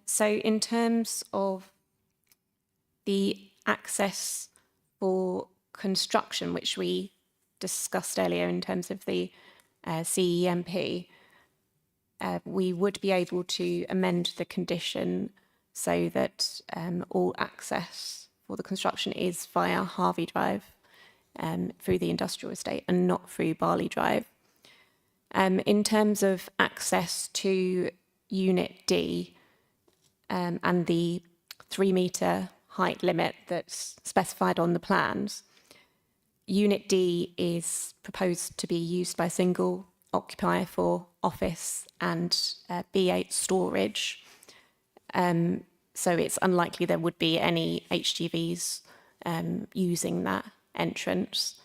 So in terms of the access for construction, which we discussed earlier in terms of the CEMP, we would be able to amend the condition so that all access for the construction is via Harvey Drive through the industrial estate and not through Barley Drive. In terms of access to Unit D and the 3 metre height limit that's specified on the plans, Unit D is proposed to be used by a single occupier for office and B8 storage. So it's unlikely there would be any HGVs using that entrance.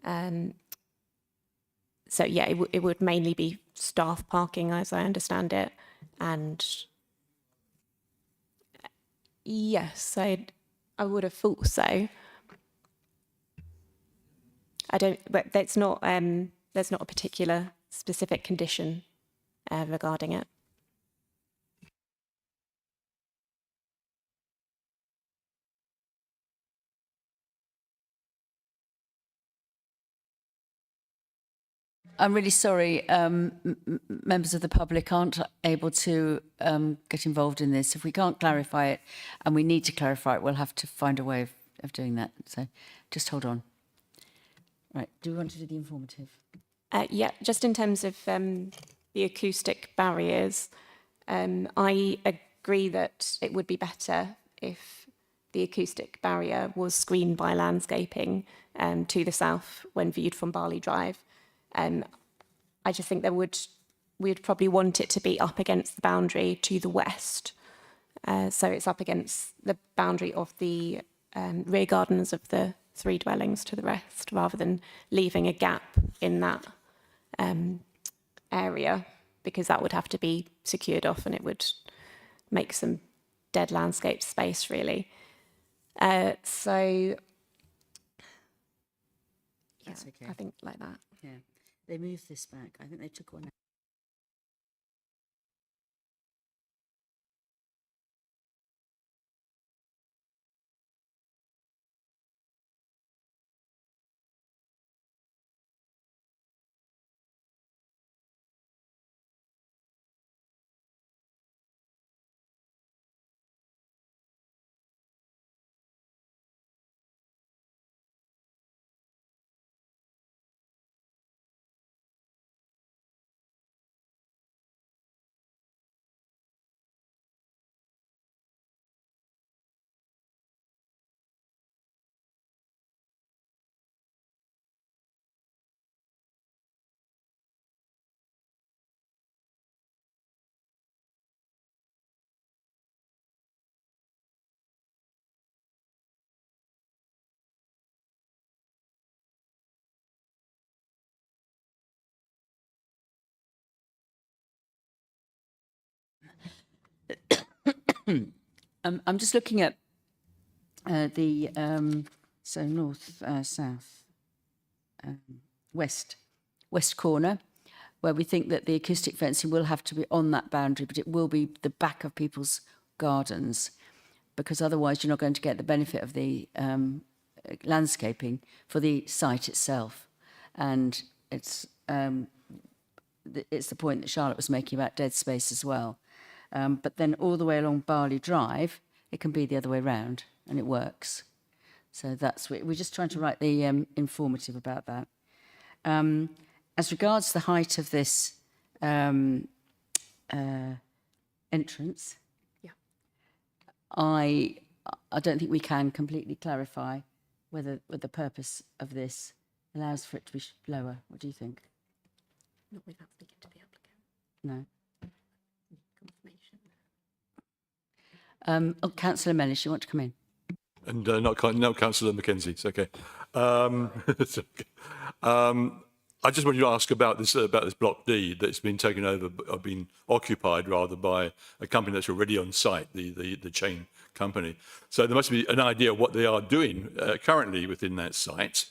So yeah, it would mainly be staff parking, as I understand it, and yes, I would have thought so. I don't, but there's not a particular specific condition regarding it. I'm really sorry, members of the public aren't able to get involved in this. If we can't clarify it, and we need to clarify it, we'll have to find a way of doing that. So just hold on. Right, do we want to do the informative? Yeah, just in terms of the acoustic barriers, I agree that it would be better if the acoustic barrier was screened by landscaping to the south when viewed from Barley Drive. I just think we'd probably want it to be up against the boundary to the west. So it's up against the boundary of the rear gardens of the 3 dwellings to the west, rather than leaving a gap in that area, because that would have to be secured off and it would make some dead landscape space, really. So That's okay. I think like that. Yeah, they moved this back. I think they took one out. I'm just looking at the north, south, west corner, where we think that the acoustic fencing will have to be on that boundary, but it will be the back of people's gardens, because otherwise you're not going to get the benefit of the landscaping for the site itself. And it's the point that Charlotte was making about dead space as well. But then all the way along Barley Drive, it can be the other way round, and it works. So we're just trying to write the informative about that. As regards the height of this entrance, I don't think we can completely clarify whether the purpose of this allows for it to be lower. What do you think? Not without speaking to the applicant. No. Confirmation. Councillor Mellish, you want to come in? And no, Councillor Mackenzie. It's okay. It's okay. I just wanted to ask about this Block D that's been taken over, or been occupied rather, by a company that's already on site, the chain company. So there must be an idea of what they are doing currently within that site.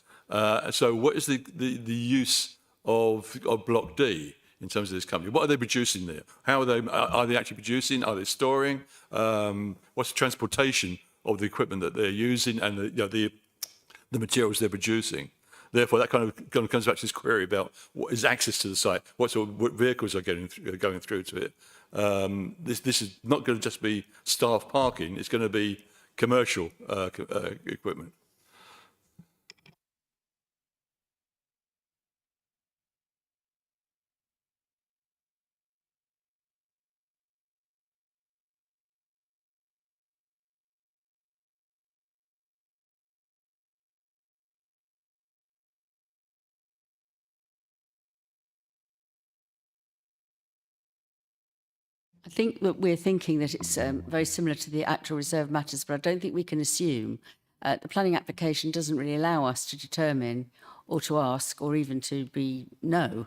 So what is the use of Block D in terms of this company? What are they producing there? How are they actually producing? Are they storing? What's the transportation of the equipment that they're using, and the materials they're producing? Therefore, that kind of comes back to this query about what is access to the site, what vehicles are going through to it. This is not going to just be staff parking; it's going to be commercial equipment. I think that we're thinking that it's very similar to the actual reserve matters, but I don't think we can assume the planning application doesn't really allow us to determine or to ask or even to know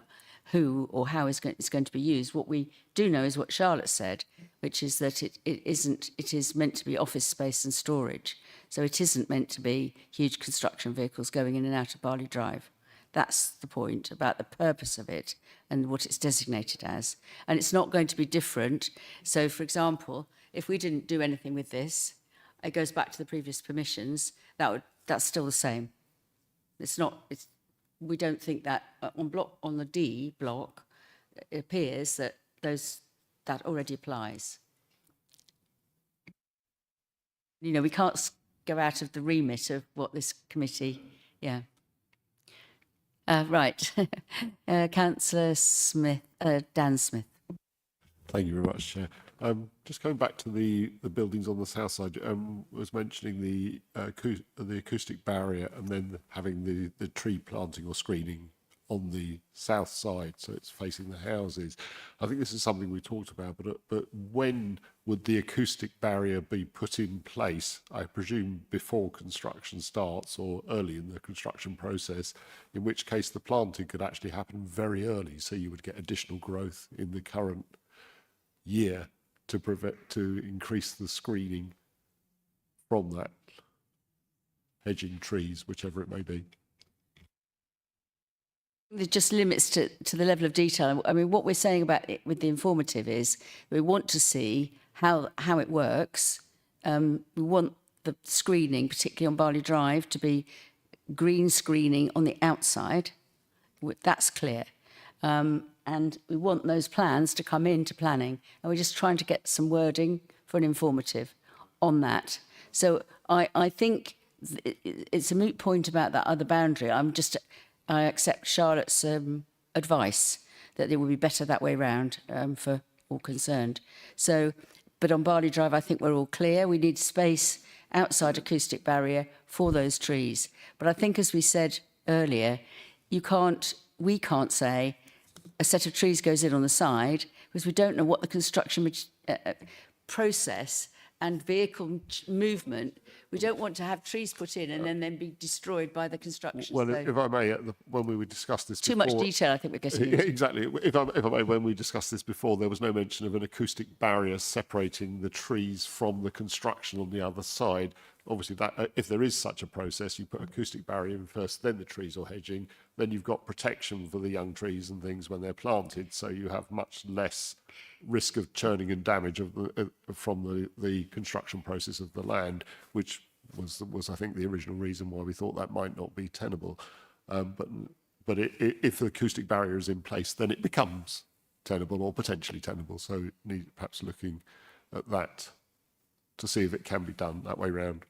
who or how it's going to be used. What we do know is what Charlotte said, which is that it is meant to be office space and storage. So it isn't meant to be huge construction vehicles going in and out of Barley Drive. That's the point about the purpose of it and what it's designated as. And it's not going to be different. So, for example, if we didn't do anything with this, it goes back to the previous permissions, that's still the same. We don't think that on the D block, it appears that that already applies. We can't go out of the remit of what this committee, Right. Councillor Smith, Dan Smith. Thank you very much, Chair. Just going back to the buildings on the south side, was mentioning the acoustic barrier and then having the tree planting or screening on the south side, so it's facing the houses. I think this is something we talked about, but when would the acoustic barrier be put in place? I presume before construction starts or early in the construction process, in which case the planting could actually happen very early, so you would get additional growth in the current year to increase the screening from that hedging trees, whichever it may be. There's just limits to the level of detail. I mean, what we're saying about it with the informative is we want to see how it works. We want the screening, particularly on Barley Drive, to be green screening on the outside. That's clear. And we want those plans to come into planning. And we're just trying to get some wording for an informative on that. So I think it's a moot point about that other boundary. I accept Charlotte's advice that it would be better that way round for all concerned. So, but on Barley Drive, I think we're all clear. We need space outside acoustic barrier for those trees. But I think, as we said earlier, we can't say a set of trees goes in on the side because we don't know what the construction process and vehicle movement. We don't want to have trees put in and then be destroyed by the construction. Well, so if I may, when we discussed this too before, much detail, I think we're getting into. Exactly. If I may, when we discussed this before, there was no mention of an acoustic barrier separating the trees from the construction on the other side. Obviously, that if there is such a process, you put acoustic barrier in first, then the trees or hedging, then you've got protection for the young trees and things when they're planted, so you have much less risk of churning and damage from the construction process of the land, which was I think the original reason why we thought that might not be tenable. But if the acoustic barrier is in place, then it becomes tenable or potentially tenable. So need perhaps looking at that to see if it can be done that way round.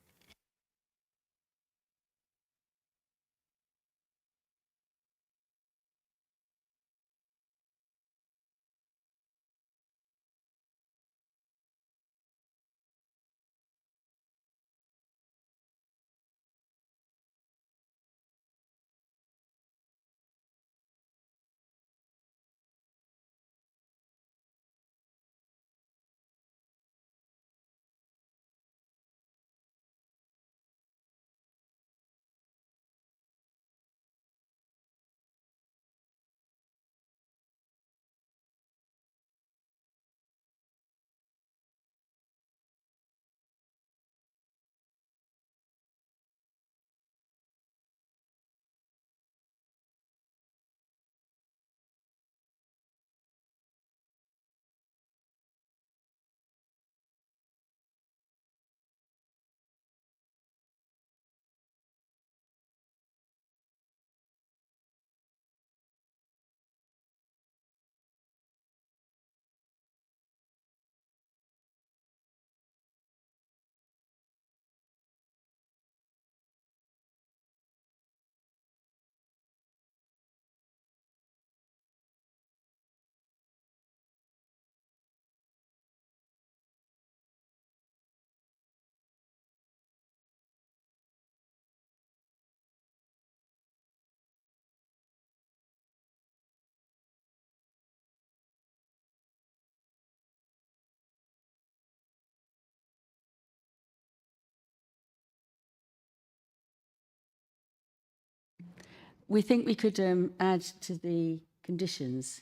We think we could add to the conditions.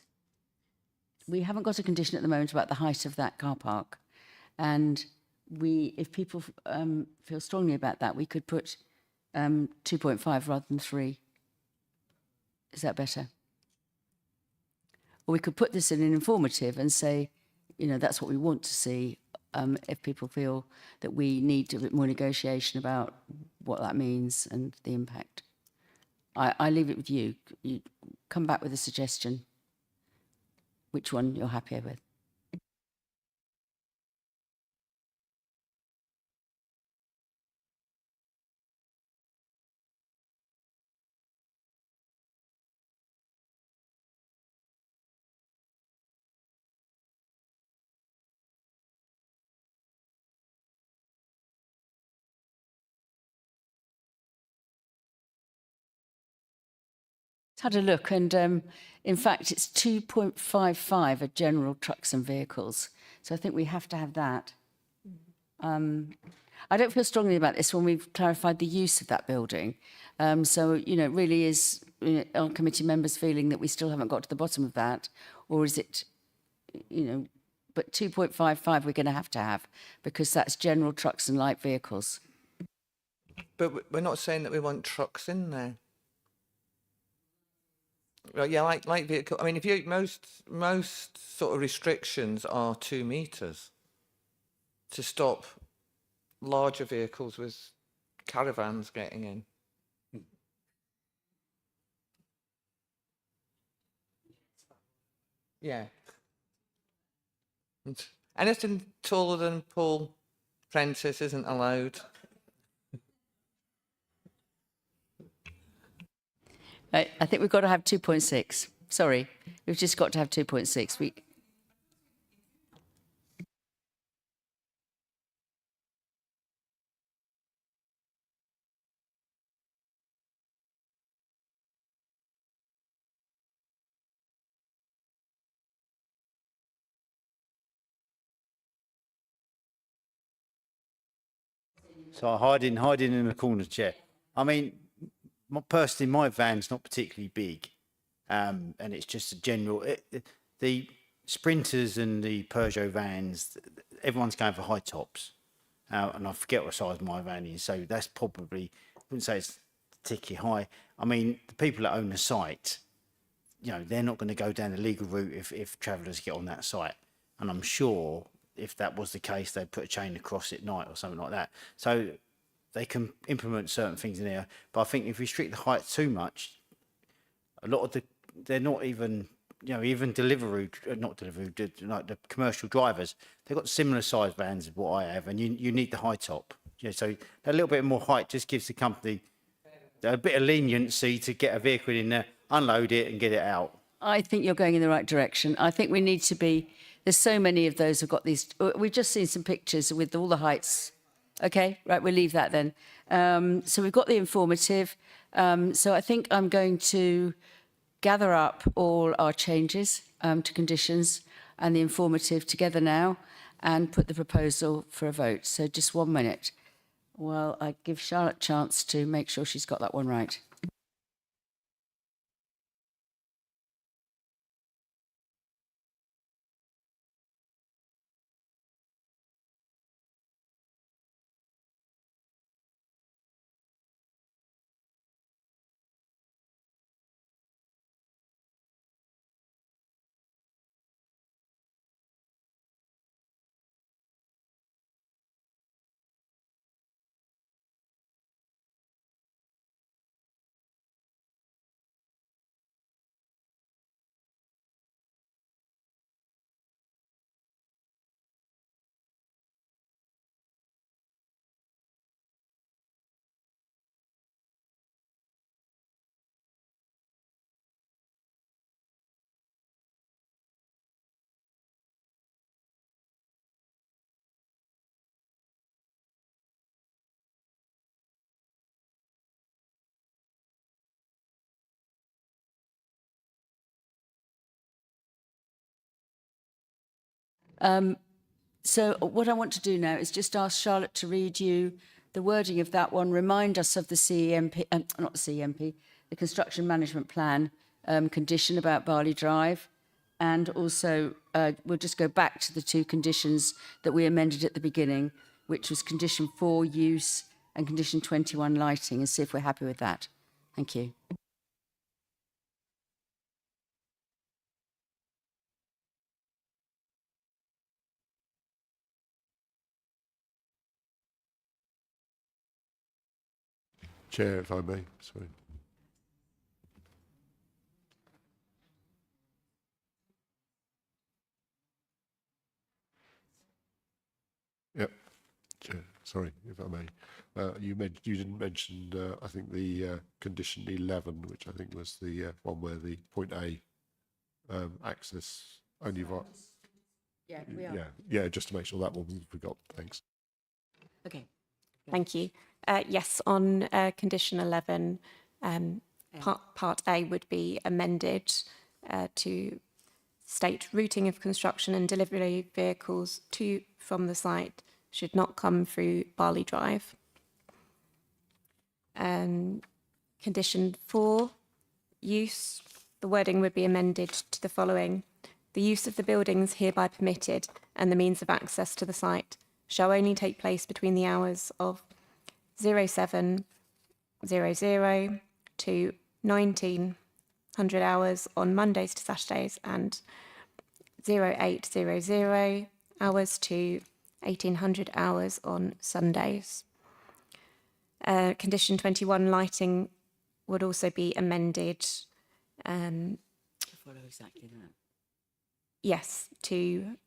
We haven't got a condition at the moment about the height of that car park. And if people feel strongly about that, we could put 2.5 rather than 3. Is that better? Or we could put this in an informative and say, you know, that's what we want to see if people feel that we need a bit more negotiation about what that means and the impact. I leave it with you. You come back with a suggestion, which one you're happier with. had a look, and in fact, it's 2.55 are general trucks and vehicles. So I think we have to have that. I don't feel strongly about this when we've clarified the use of that building. So, you know, it really is our committee members feeling that we still haven't got to the bottom of that, or is it, you know, but 2.55 we're going to have because that's general trucks and light vehicles. But we're not saying that we want trucks in there. Well, yeah, like vehicle. I mean, if you most sort of restrictions are 2 meters to stop larger vehicles with caravans getting in. Yeah. And anything taller than Paul Prentice isn't allowed. I think we've got to have 2.6. Sorry, we've just got to have 2.6. So I hiding in the corner, Chair. I mean, personally, my van's not particularly big, and it's just a general. The Sprinters and the Peugeot vans, everyone's going for high tops, and I forget what size my van is. So that's probably, I wouldn't say it's particularly high. I mean, the people that own the site, you know, they're not going to go down the legal route if travellers get on that site, and I'm sure if that was the case, they'd put a chain across at night or something like that. So they can implement certain things in there. But I think if we restrict the height too much, a lot of they're not even, you know, even like the commercial drivers, they've got similar size vans as what I have, and you need the high top. You know, so a little bit more height just gives the company a bit of leniency to get a vehicle in there, unload it and get it out. I think you're going in the right direction. I think we need to be, there's so many of those who've got these, we've just seen some pictures with all the heights. Okay, right, we'll leave that then. So we've got the informative. So I think I'm going to gather up all our changes to conditions and the informative together now and put the proposal for a vote. So just 1 minute. Well, I give Charlotte a chance to make sure she's got that one right. So what I want to do now is just ask Charlotte to read you the wording of that one, remind us of the CEMP, not the CEMP, the Construction Management Plan condition about Barley Drive, and also we'll just go back to the 2 conditions that we amended at the beginning, which was condition 4, use, and condition 21, lighting, and see if we're happy with that. Thank you. Chair, if I may, sorry. Yep, Chair, sorry, if I may. You didn't mention, I think, the condition 11, which I think was the one where the point A access only via... Yeah, we are. Yeah, just to make sure that one we forgot. Thanks. Okay. Thank you. Yes, on condition 11, Part A would be amended to state routing of construction and delivery vehicles to from the site should not come through Barley Drive. Condition 4, use, the wording would be amended to the following. The use of the buildings hereby permitted and the means of access to the site shall only take place between the hours of 0700 to 1900 hours on Mondays to Saturdays and 0800 hours to 1800 hours on Sundays. Condition 21, lighting would also be amended. To follow exactly that. Yes, to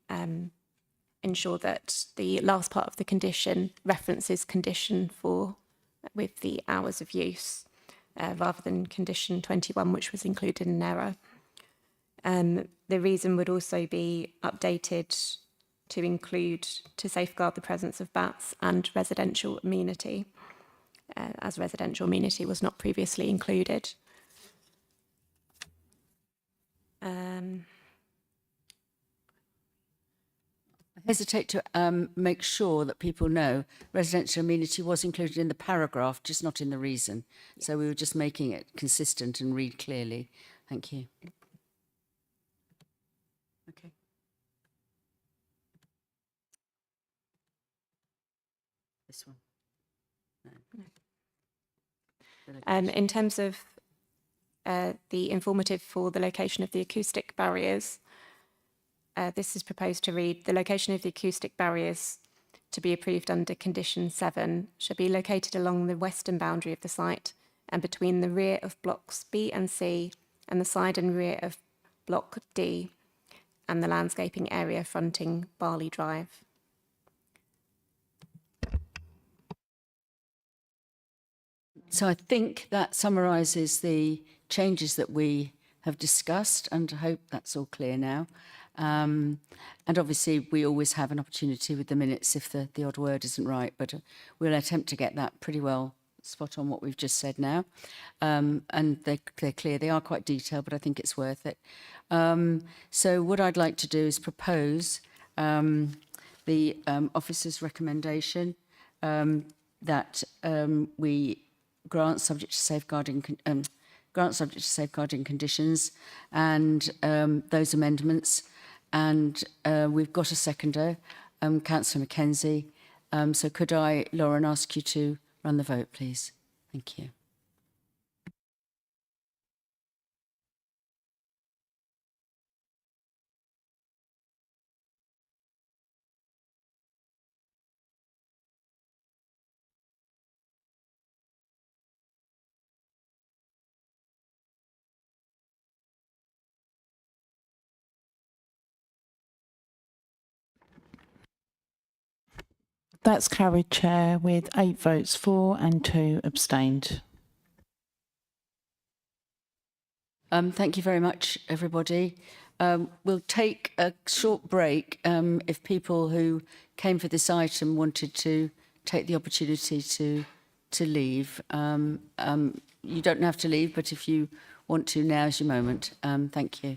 ensure that the last part of the condition references condition 4 with the hours of use rather than condition 21, which was included in error. The reason would also be updated to include to safeguard the presence of bats and residential amenity, as residential amenity was not previously included. I hesitate to make sure that people know residential amenity was included in the paragraph, just not in the reason. So we were just making it consistent and read clearly. Thank you. Okay. This one. No. In terms of the informative for the location of the acoustic barriers, this is proposed to read, the location of the acoustic barriers to be approved under condition 7 shall be located along the western boundary of the site and between the rear of blocks B and C and the side and rear of block D and the landscaping area fronting Barley Drive. So I think that summarises the changes that we have discussed, and I hope that's all clear now. And obviously, we always have an opportunity with the minutes if the odd word isn't right, but we'll attempt to get that pretty well spot on what we've just said now. And they're clear. They are quite detailed, but I think it's worth it. So what I'd like to do is propose the officer's recommendation that we grant subject to safeguarding conditions and those amendments. And we've got a seconder, Councillor Mackenzie. So could I, Lauren, ask you to run the vote, please? Thank you. That's carried, Chair, with 8 votes for and 2 abstained. Thank you very much, everybody. We'll take a short break if people who came for this item wanted to take the opportunity to leave. You don't have to leave, but if you want to, now's your moment. Thank you.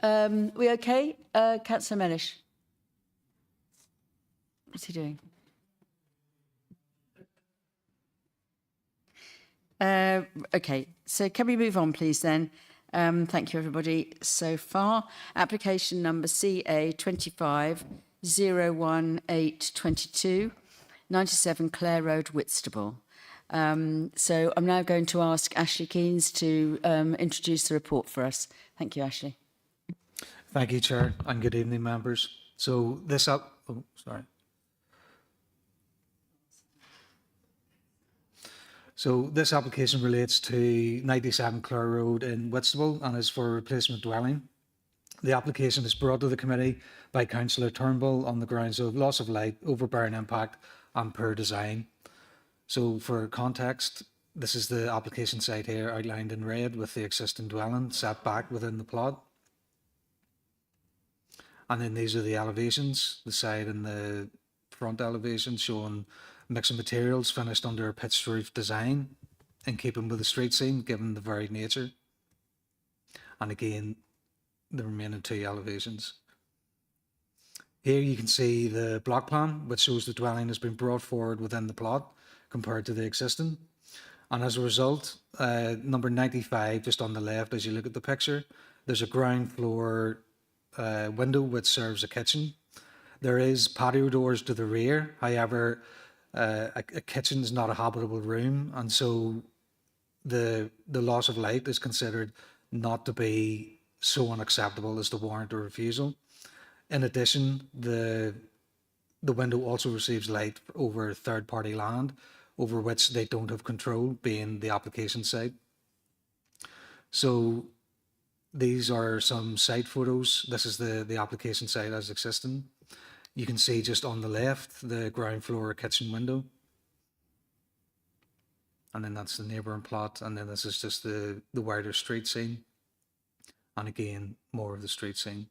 We okay? Councillor Mellish. What's he doing? Okay, so can we move on, please, then? Thank you, everybody, so far. Application number CA 25-01822, 97 Clare Road, Whitstable. So I'm now going to ask Ashley Keynes to introduce the report for us. Thank you, Ashley. Thank you, Chair, and good evening, members. So this So this application relates to 97 Clare Road in Whitstable and is for a replacement dwelling. The application is brought to the committee by Councillor Turnbull on the grounds of loss of light, overbearing impact and poor design. So for context, this is the application site here outlined in red with the existing dwelling set back within the plot. And then these are the elevations, the side and the front elevation showing mix of materials finished under a pitched roof design in keeping with the street scene given the varied nature. And again, the remaining two elevations. Here you can see the block plan, which shows the dwelling has been brought forward within the plot compared to the existing. And as a result, number 95, just on the left as you look at the picture, there's a ground floor window which serves a kitchen. There is patio doors to the rear. However, a kitchen is not a habitable room, and so the loss of light is considered not to be so unacceptable as to warrant a refusal. In addition, the window also receives light over third-party land over which they don't have control, being the application site. So these are some site photos. This is the application site as existing. You can see just on the left, the ground floor kitchen window. And then that's the neighbouring plot. And then this is just the wider street scene. And again, more of the street scene.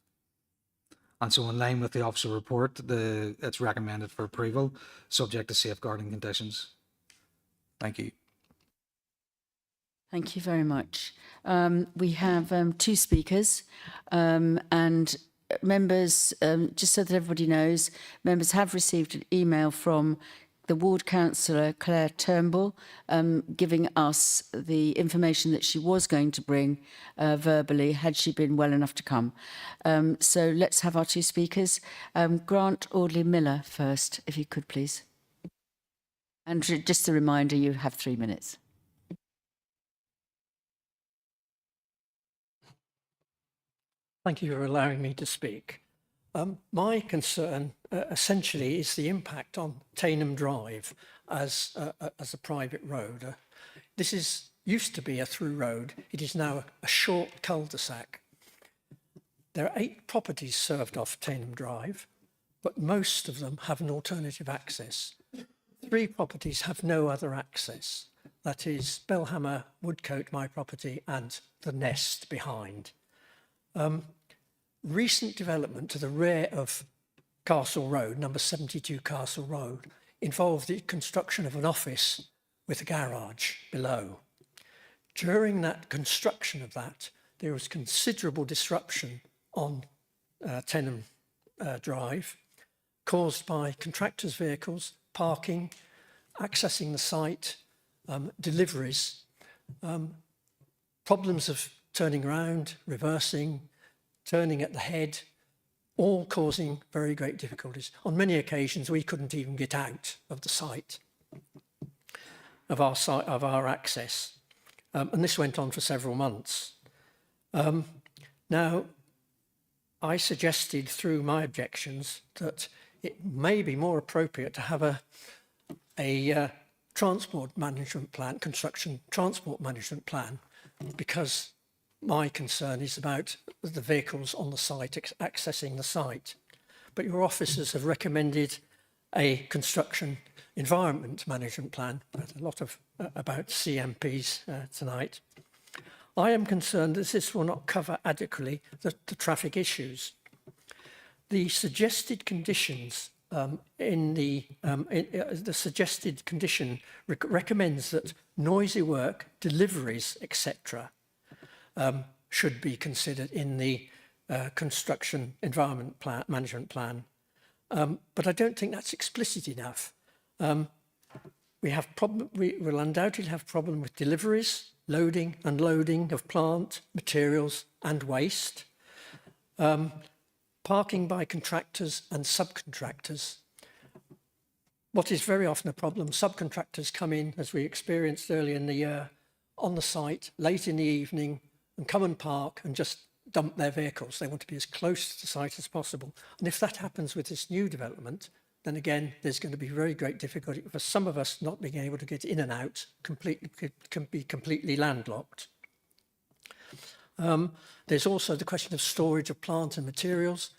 And so in line with the officer report, it's recommended for approval, subject to safeguarding conditions. Thank you. Thank you very much. We have two speakers and members, just so that everybody knows, members have received an email from the ward councillor, Claire Turnbull, giving us the information that she was going to bring verbally, had she been well enough to come. So let's have our two speakers. Grant Audley Miller first, if you could, please. And just a reminder, you have 3 minutes. Thank you for allowing me to speak. My concern essentially is the impact on Tainham Drive as a private road. This used to be a through road. It is now a short cul-de-sac. There are 8 properties served off Tainham Drive, but most of them have an alternative access. 3 properties have no other access. That is Bellhammer, Woodcote, my property, and the Nest behind. Recent development to the rear of Castle Road, number 72 Castle Road, involved the construction of an office with a garage below. During that construction of that, there was considerable disruption on Tainham Drive, caused by contractors' vehicles, parking, accessing the site, deliveries, problems of turning around, reversing, turning at the head, all causing very great difficulties. On many occasions, we couldn't even get out of the site, of our access. And this went on for several months. Now, I suggested through my objections that it may be more appropriate to have a transport management plan, construction transport management plan, because my concern is about the vehicles on the site accessing the site. But your officers have recommended a construction environment management plan. A lot about CMPs tonight. I am concerned that this will not cover adequately the traffic issues. The suggested conditions the suggested condition recommends that noisy work, deliveries, etc., should be considered in the construction environment plan, management plan. But I don't think that's explicit enough. We will undoubtedly have problem with deliveries, loading, unloading of plant, materials and waste. Parking by contractors and subcontractors. What is very often a problem, subcontractors come in, as we experienced earlier in the year, on the site late in the evening and come and park and just dump their vehicles. They want to be as close to the site as possible. And if that happens with this new development, then again, there's going to be very great difficulty for some of us not being able to get in and out, can be completely landlocked. There's also the question of storage of plant and materials.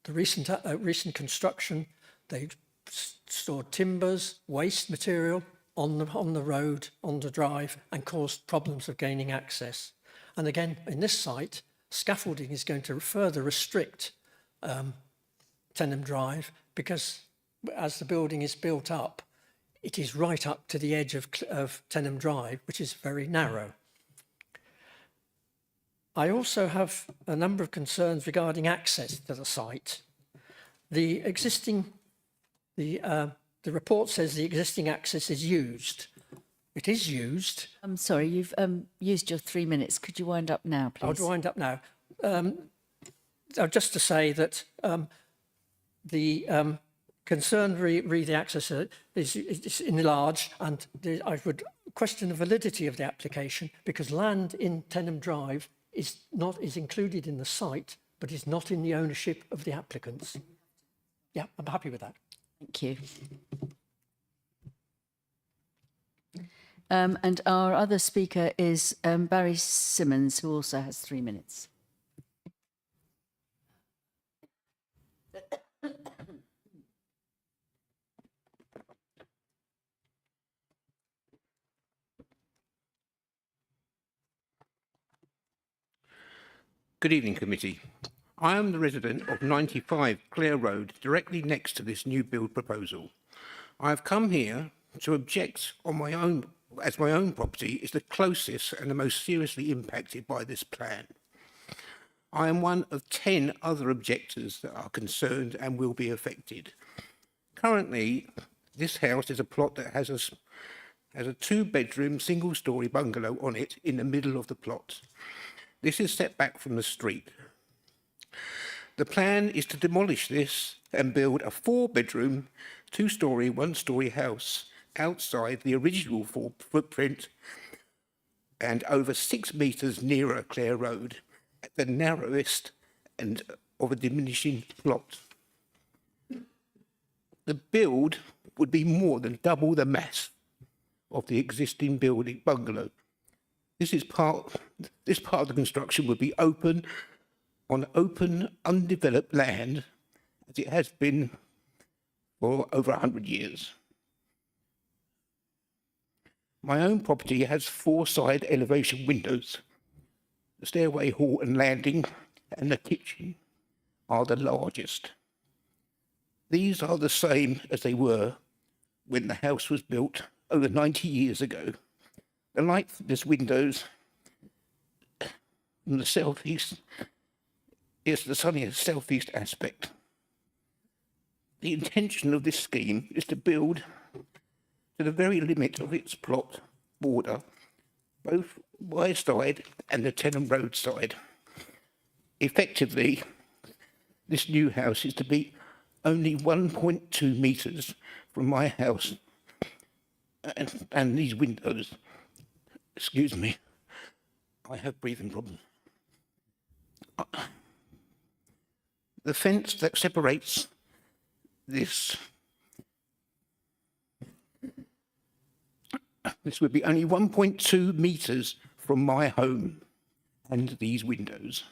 The recent construction, they stored timbers, waste material on the road, on the drive, and caused problems of gaining access. And again, in this site, scaffolding is going to further restrict Tenham Drive, because as the building is built up, it is right up to the edge of Tenham Drive, which is very narrow. I also have a number of concerns regarding access to the site. The report says the existing access is used. It is used. I'm sorry, you've used your 3 minutes. Could you wind up now, please? I'll wind up now. Just to say that the concern re the access is enlarged, and I would question the validity of the application, because land in Tenham Drive is included in the site, but is not in the ownership of the applicants. Yeah, I'm happy with that. Thank you. And our other speaker is Barry Simmons, who also has 3 minutes. Good evening, committee. I am the resident of 95 Clare Road, directly next to this new build proposal. I have come here to object on my own, as my own property is the closest and the most seriously impacted by this plan. I am one of 10 other objectors that are concerned and will be affected. Currently, this house is a plot that has a 2-bedroom, single-storey bungalow on it in the middle of the plot. This is set back from the street. The plan is to demolish this and build a 4-bedroom, 2-storey, 1-storey house outside the original footprint and over 6 metres nearer Clare Road, at the narrowest and of a diminishing plot. The build would be more than double the mass of the existing building bungalow. This part of the construction would be open, undeveloped land, as it has been for over 100 years. My own property has 4 side elevation windows. The stairway, hall and landing and the kitchen are the largest. These are the same as they were when the house was built over 90 years ago. The light from these windows from the southeast is the sunniest southeast aspect. The intention of this scheme is to build to the very limit of its plot border, both my side and the Tenham Road side. Effectively, this new house is to be only 1.2 metres from my house and these windows. Excuse me, I have breathing problems. The fence that separates this would be only 1.2 metres from my home and these windows.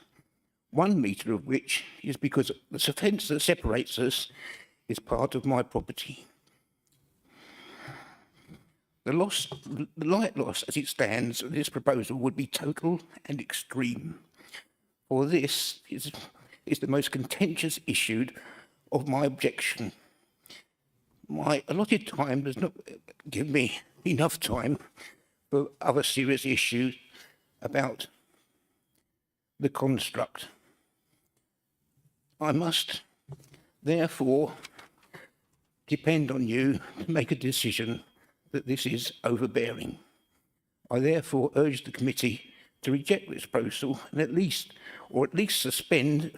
1 metre of which is because the fence that separates us is part of my property. The light loss as it stands of this proposal would be total and extreme. For this is the most contentious issue of my objection. My allotted time does not give me enough time for other serious issues about the construct. I must therefore depend on you to make a decision that this is overbearing. I therefore urge the committee to reject this proposal and at least suspend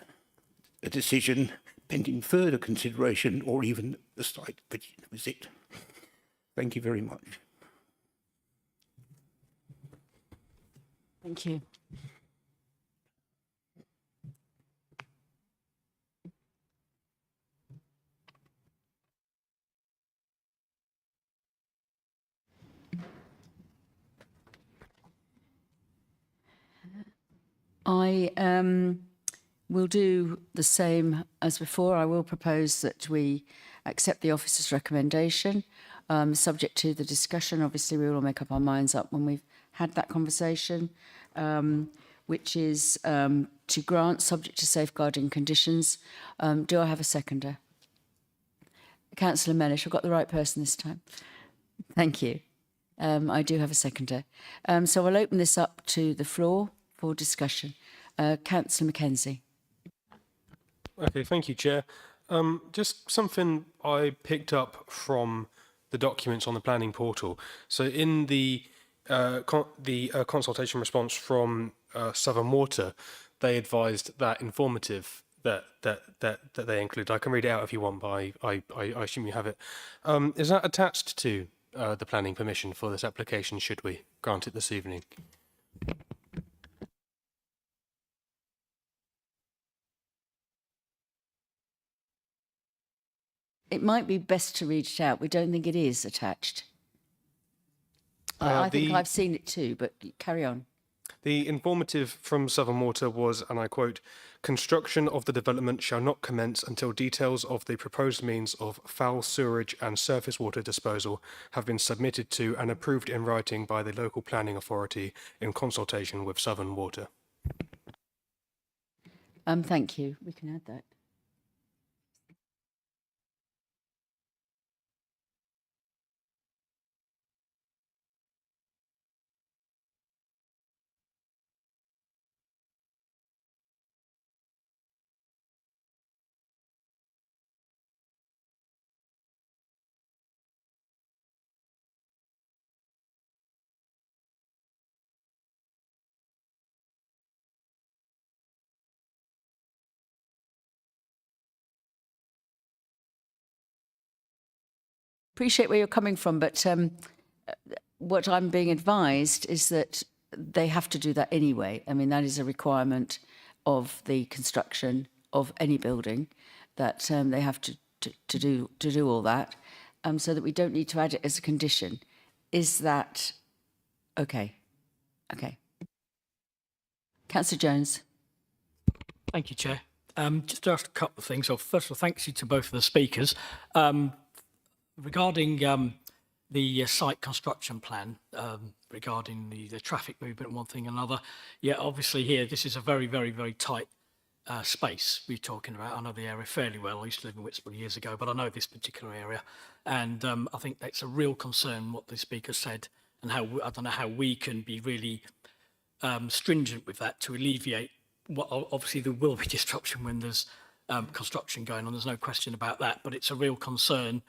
a decision pending further consideration or even a site visit. Thank you very much. Thank you. I will do the same as before. I will propose that we accept the officer's recommendation, subject to the discussion. Obviously, we will make up our minds up when we've had that conversation, which is to grant subject to safeguarding conditions. Do I have a seconder? Councillor Mellish, I've got the right person this time. Thank you. I do have a seconder. So I'll open this up to the floor for discussion. Councillor Mackenzie. Okay, thank you, Chair. Just something I picked up from the documents on the planning portal. So in the consultation response from Southern Water, they advised that informative that they include. I can read it out if you want, but I assume you have it. Is that attached to the planning permission for this application, should we grant it this evening? It might be best to read it out. We don't think it is attached. I think I've seen it too, but carry on. The informative from Southern Water was, and I quote, "Construction of the development shall not commence until details of the proposed means of foul sewerage and surface water disposal have been submitted to and approved in writing by the local planning authority in consultation with Southern Water." Thank you. We can add that. Appreciate where you're coming from, but what I'm being advised is that they have to do that anyway. I mean, that is a requirement of the construction of any building, that they have to do all that, so that we don't need to add it as a condition. Is that okay? Okay. Councillor Jones. Thank you, Chair. Just to ask a couple of things. So first of all, thanks to both of the speakers. Regarding the site construction plan, regarding the traffic movement, one thing and another, yeah, obviously here, this is a very, very, very tight space we're talking about. I know the area fairly well. I used to live in Whitstable years ago, but I know this particular area. And I think that's a real concern, what the speaker said, and how, I don't know how we can be really stringent with that to alleviate what, obviously there will be disruption when there's construction going on, there's no question about that, but it's a real concern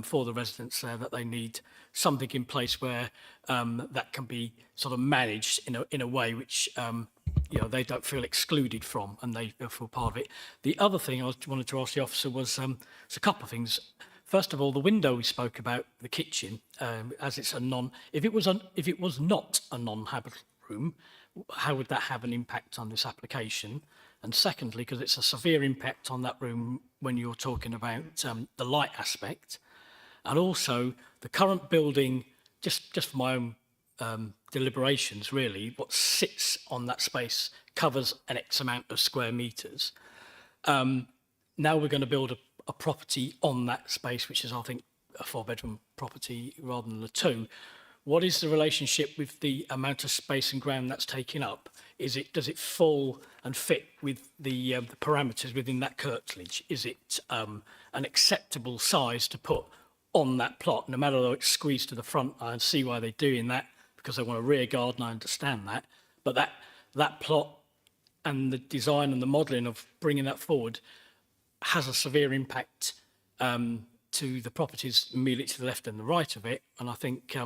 for the residents there that they need something in place where that can be sort of managed in a way which you know, they don't feel excluded from and they feel part of it. The other thing I wanted to ask the officer was it's a couple of things. First of all, the window we spoke about, the kitchen, as it's a if it was not a non-habitable room, how would that have an impact on this application? And secondly, because it's a severe impact on that room when you're talking about the light aspect, and also the current building, just for my own deliberations really, what sits on that space covers an X amount of square metres. Now we're going to build a property on that space, which is, I think, a 4-bedroom property rather than a 2. What is the relationship with the amount of space and ground that's taking up? Does it fall and fit with the parameters within that curtilage? Is it an acceptable size to put on that plot, no matter though it's squeezed to the front? I see why they're doing that, because they want a rear garden, I understand that. But that plot and the design and the modelling of bringing that forward, has a severe impact to the properties immediately to the left and the right of it. And I think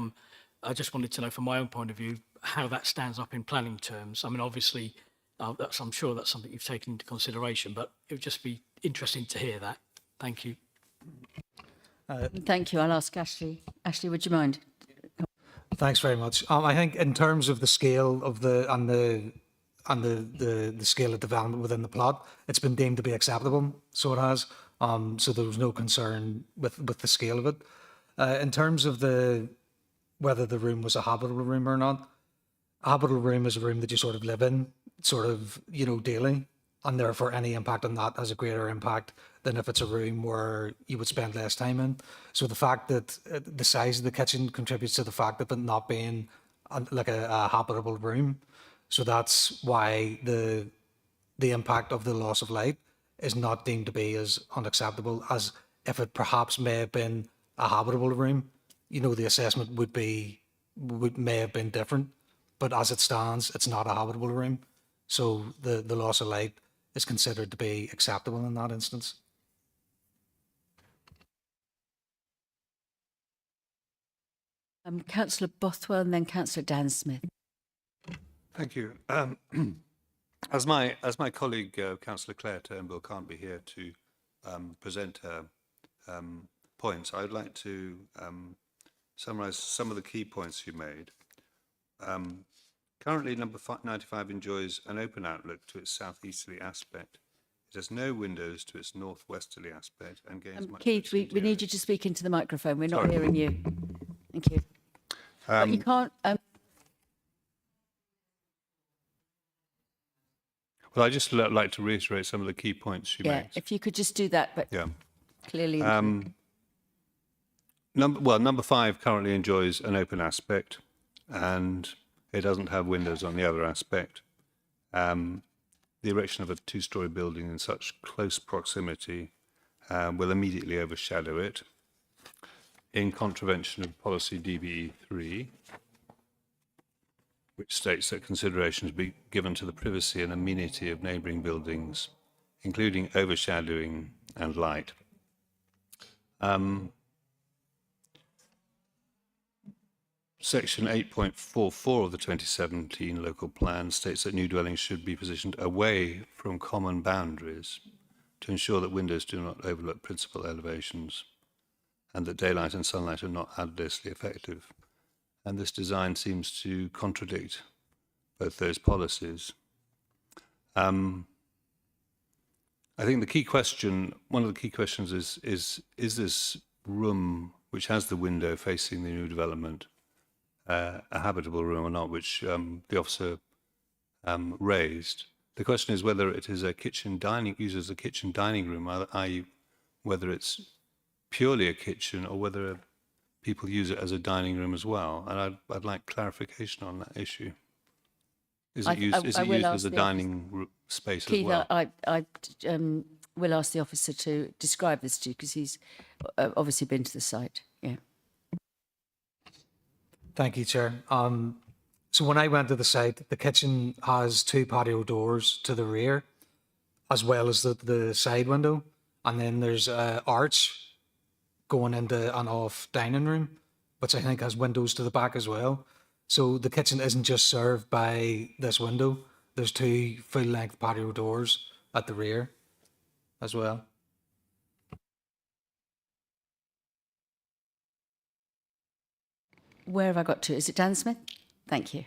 I just wanted to know from my own point of view how that stands up in planning terms. I mean, obviously, I'm sure that's something you've taken into consideration, but it would just be interesting to hear that. Thank you. Thank you. I'll ask Ashley. Ashley, would you mind? Thanks very much. I think in terms of the scale of the scale of development within the plot, it's been deemed to be acceptable. So it has. So there was no concern with the scale of it. In terms of whether the room was a habitable room or not, a habitable room is a room that you sort of live in, sort of, daily, and therefore any impact on that has a greater impact than if it's a room where you would spend less time in. So the fact that the size of the kitchen contributes to the fact of it not being like a habitable room. So that's why the impact of the loss of light is not deemed to be as unacceptable as if it perhaps may have been a habitable room. The assessment may have been different, but as it stands, it's not a habitable room. So the loss of light is considered to be acceptable in that instance. Councillor Bothwell and then Councillor Dan Smith. Thank you. As my colleague, Councillor Claire Turnbull, can't be here to present her points, I would like to summarise some of the key points you made. Currently, number 95 enjoys an open outlook to its southeasterly aspect. It has no windows to its northwesterly aspect and gains much. Keith, we need you to speak into the microphone. We're not hearing you. Thank you. But you can't. Well, I just like to reiterate some of the key points you made. If you could just do that, but clearly. Number 5 currently enjoys an open aspect, and it doesn't have windows on the other aspect. The erection of a 2-storey building in such close proximity will immediately overshadow it, in contravention of policy DBE 3, which states that consideration should be given to the privacy and amenity of neighbouring buildings, including overshadowing and light. Section 8.44 of the 2017 local plan states that new dwellings should be positioned away from common boundaries to ensure that windows do not overlook principal elevations and that daylight and sunlight are not adversely effective. And this design seems to contradict both those policies. I think the key question, one of the key questions is this room, which has the window facing the new development, a habitable room or not, which the officer raised. The question is whether it is a used as a kitchen dining room, i.e. whether it's purely a kitchen or whether people use it as a dining room as well. And I'd like clarification on that issue. Is it used as a dining space Keith, as well? I will ask the officer to describe this to you because he's obviously been to the site. Yeah. Thank you, Chair. So when I went to the site, the kitchen has 2 patio doors to the rear, as well as the side window. And then there's an arch going into an off dining room, which I think has windows to the back as well. So the kitchen isn't just served by this window. There's 2 full-length patio doors at the rear as well. Where have I got to? Is it Dan Smith? Thank you.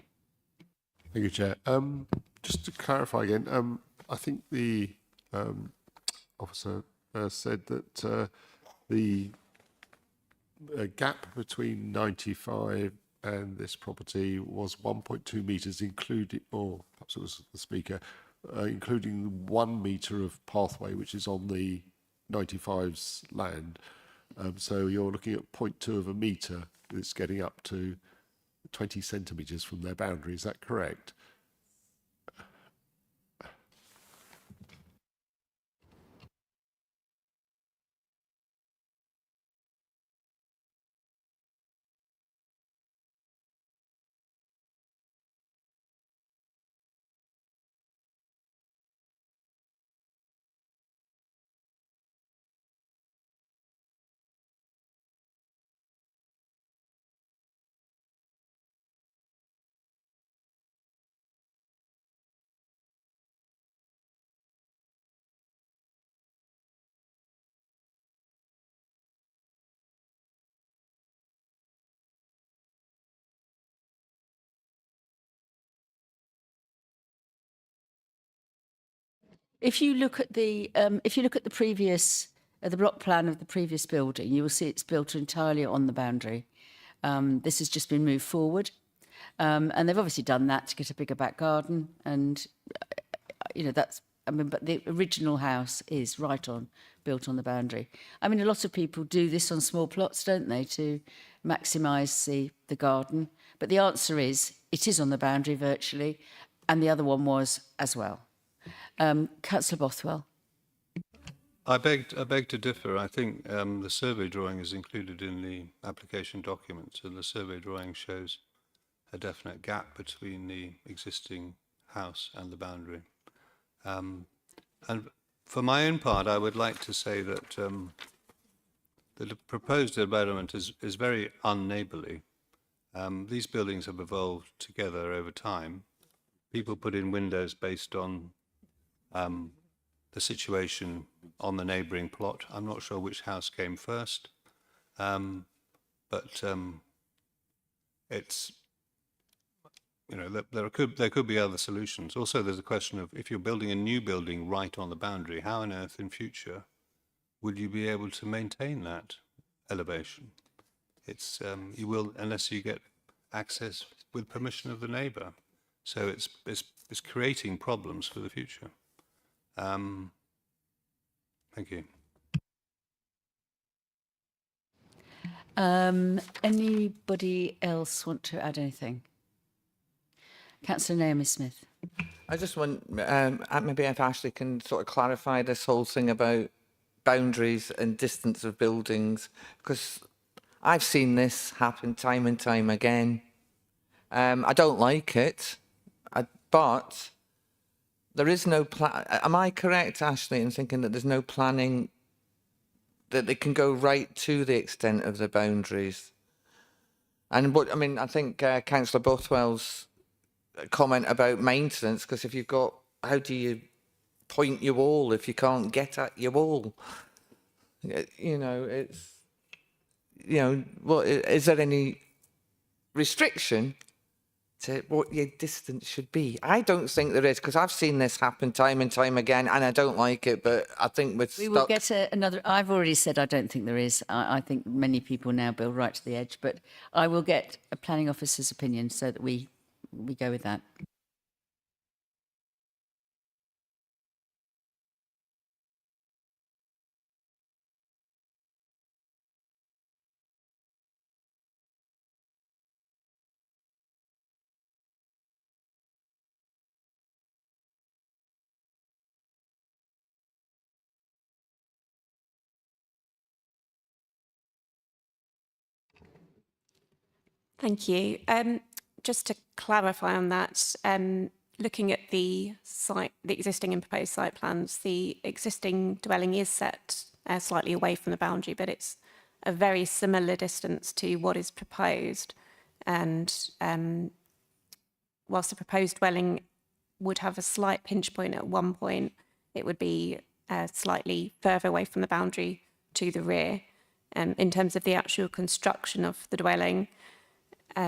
Thank you, Chair. Just to clarify again, I think the officer said that the gap between 95 and this property was 1.2 metres, including, or perhaps it was the speaker, including 1 metre of pathway, which is on the 95's land. So you're looking at 0.2 of a metre. It's getting up to 20 centimetres from their boundary. Is that correct? If you look at the previous the block plan of the previous building, you will see it's built entirely on the boundary. This has just been moved forward, and they've obviously done that to get a bigger back garden. And that's, but the original house is built on the boundary. I mean, a lot of people do this on small plots, don't they, to maximise the garden. But the answer is, it is on the boundary virtually, and the other one was as well. Councillor Bothwell. I beg to differ. I think the survey drawing is included in the application documents, and the survey drawing shows a definite gap between the existing house and the boundary. And for my own part, I would like to say that the proposed development is very unneighbourly. These buildings have evolved together over time. People put in windows based on the situation on the neighbouring plot. I'm not sure which house came first, but it's, there could be other solutions. Also, there's a question of, if you're building a new building right on the boundary, how on earth in future would you be able to maintain that elevation? It's you will, unless you get access with permission of the neighbour. So it's creating problems for the future. Thank you. Anybody else want to add anything? Councillor Naomi Smith. I just want, maybe if Ashley can sort of clarify this whole thing about boundaries and distance of buildings, because I've seen this happen time and time again. I don't like it, but there is no plan. Am I correct, Ashley, in thinking that there's no planning that they can go right to the extent of the boundaries? And what, I mean, I think Councillor Bothwell's comment about maintenance, because if you've got, how do you point your wall if you can't get at your wall? It's, what, is there any restriction to what your distance should be? I don't think there is, because I've seen this happen time and time again, and I don't like it, but I think we will get another. I've already said I don't think there is. I think many people now build right to the edge, but I will get a planning officer's opinion so that we go with that. Thank you. Just to clarify on that, looking at the site, the existing and proposed site plans, the existing dwelling is set slightly away from the boundary, but it's a very similar distance to what is proposed. And whilst the proposed dwelling would have a slight pinch point at one point, it would be slightly further away from the boundary to the rear. In terms of the actual construction of the dwelling,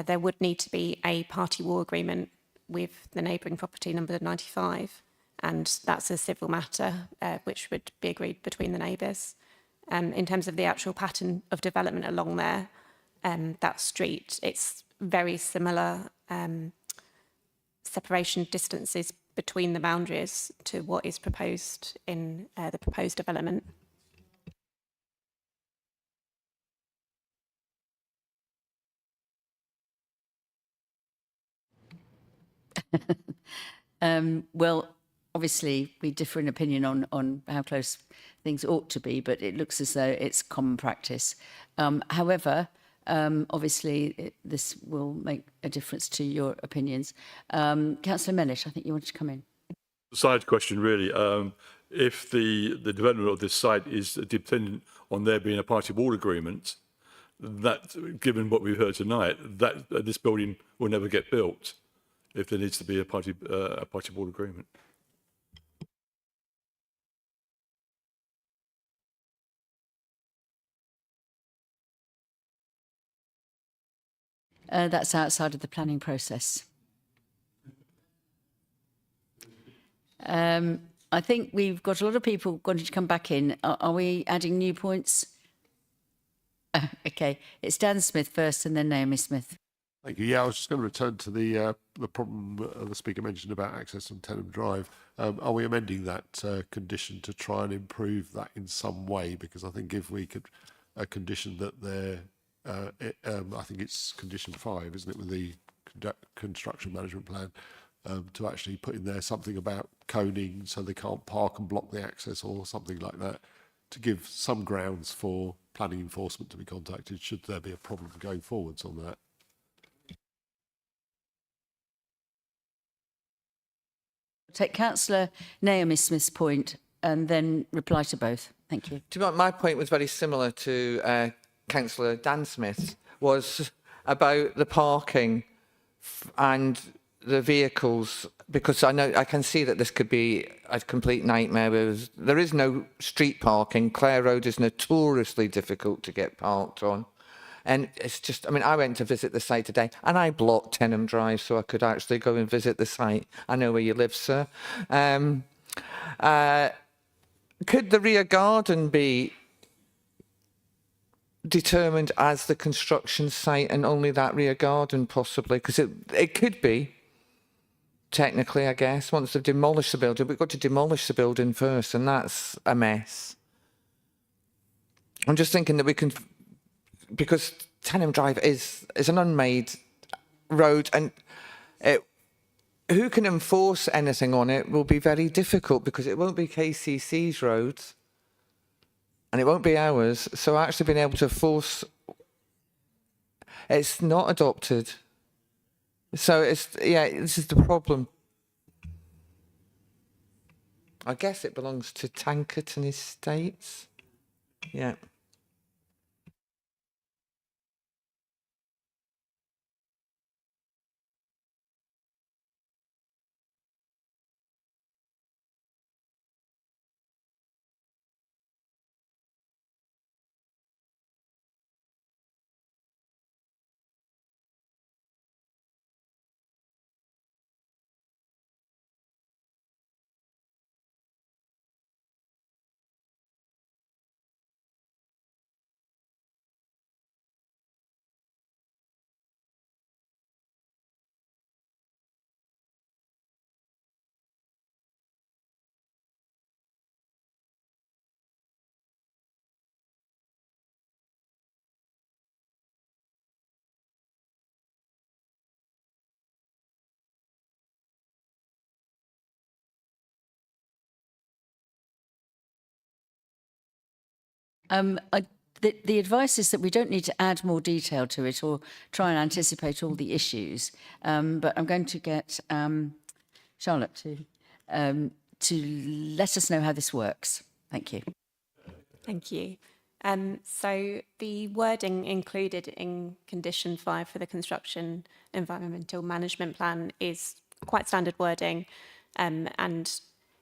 there would need to be a party wall agreement with the neighbouring property number 95, and that's a civil matter which would be agreed between the neighbours. In terms of the actual pattern of development along there, that street, it's very similar separation distances between the boundaries to what is proposed in the proposed development. Well, obviously, we differ in opinion on how close things ought to be, but it looks as though it's common practice. However, obviously, this will make a difference to your opinions. Councillor Mellish, I think you wanted to come in. Side question, really. If the development of this site is dependent on there being a party wall agreement, that, given what we've heard tonight, that this building will never get built if there needs to be a party wall agreement. That's outside of the planning process. I think we've got a lot of people wanting to come back in. Are we adding new points? Okay, it's Dan Smith first and then Naomi Smith. Thank you. Yeah, I was just going to return to the problem the speaker mentioned about access on Tenham Drive. Are we amending that condition to try and improve that in some way? Because I think if we could condition that there, I think it's condition 5, isn't it, with the construction management plan, to actually put in there something about coning so they can't park and block the access or something like that, to give some grounds for planning enforcement to be contacted should there be a problem going forwards on that. Take Councillor Naomi Smith's point and then reply to both. Thank you. My point was very similar to Councillor Dan Smith's, was about the parking and the vehicles, because I can see that this could be a complete nightmare. There is no street parking. Clare Road is notoriously difficult to get parked on. And it's just, I mean, I went to visit the site today and I blocked Tenham Drive so I could actually go and visit the site. I know where you live, sir. Could the rear garden be determined as the construction site and only that rear garden possibly? Because it could be, technically, I guess, once they've demolished the building. We've got to demolish the building first, and that's a mess. I'm just thinking that we can, because Tenham Drive is an unmade road, and who can enforce anything on it will be very difficult, because it won't be KCC's roads and it won't be ours. So actually being able to force, it's not adopted. So this is the problem. I guess it belongs to Tankerton Estates. Yeah. The advice is that we don't need to add more detail to it or try and anticipate all the issues. But I'm going to get Charlotte to let us know how this works. Thank you. Thank you. So the wording included in condition 5 for the construction environmental management plan is quite standard wording, and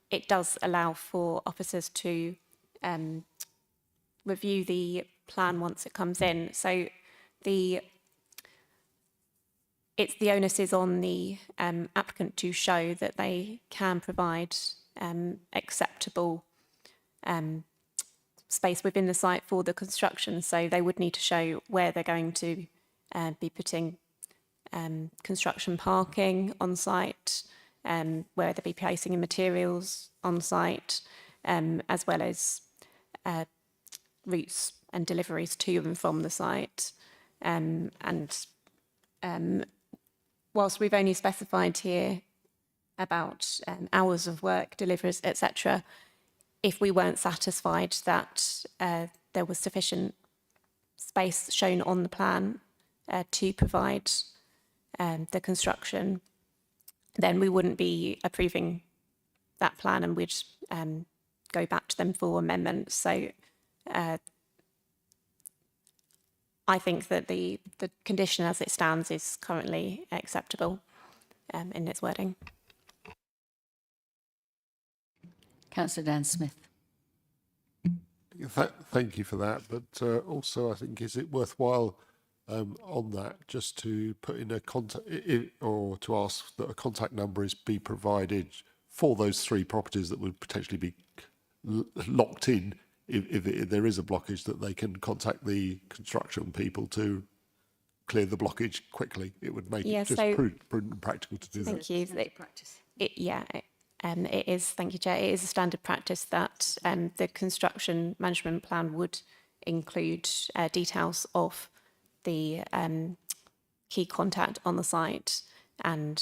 it does allow for officers to review the plan once it comes in. So the onus is on the applicant to show that they can provide acceptable space within the site for the construction. So they would need to show where they're going to be putting construction parking on site, where they'll be placing materials on site, as well as routes and deliveries to and from the site. And whilst we've only specified here about hours of work, deliveries, etc., if we weren't satisfied that there was sufficient space shown on the plan to provide the construction, then we wouldn't be approving that plan and we'd go back to them for amendments. So I think that the condition as it stands is currently acceptable in its wording. Councillor Dan Smith. Thank you for that. But also, I think, is it worthwhile on that just to put in a contact, or to ask that a contact number be provided for those 3 properties that would potentially be locked in if there is a blockage, that they can contact the construction people to clear the blockage quickly. It would make Yeah, it just so- prudent and practical to do that. Thank you. It is, thank you, Chair. It is a standard practice that the construction management plan would include details of the key contact on the site, and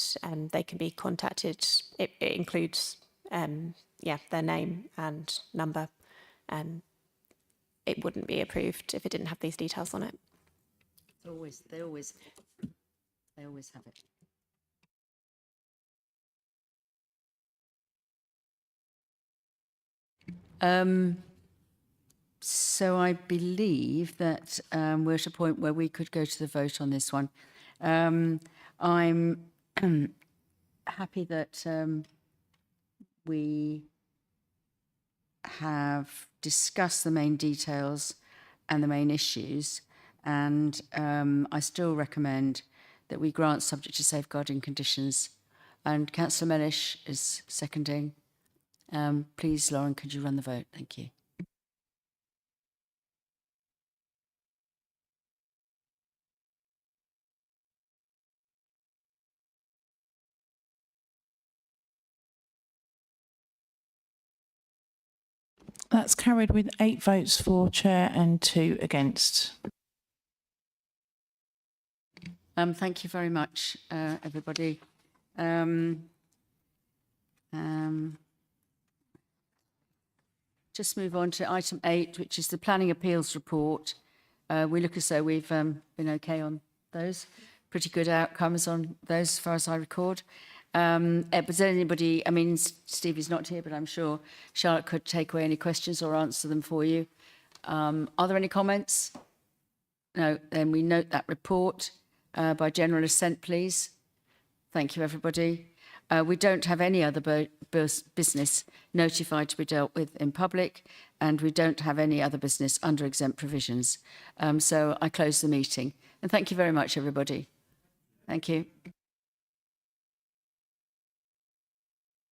they can be contacted. It includes, their name and number. It wouldn't be approved if it didn't have these details on it. They always have it. So I believe that we're at a point where we could go to the vote on this one. I'm happy that we have discussed the main details and the main issues, and I still recommend that we grant subject to safeguarding conditions. And Councillor Mellish is seconding. Please, Lauren, could you run the vote? Thank you. That's carried with 8 votes for, Chair, and 2 against. Thank you very much, everybody. Just move on to item 8, which is the Planning Appeals Report. We look as though we've been okay on those. Pretty good outcomes on those, as far as I record. Was anybody, I mean, Stevie's not here, but I'm sure Charlotte could take away any questions or answer them for you. Are there any comments? No, then we note that report by general assent, please. Thank you, everybody. We don't have any other business notified to be dealt with in public, and we don't have any other business under exempt provisions. So I close the meeting. And thank you very much, everybody. Thank you.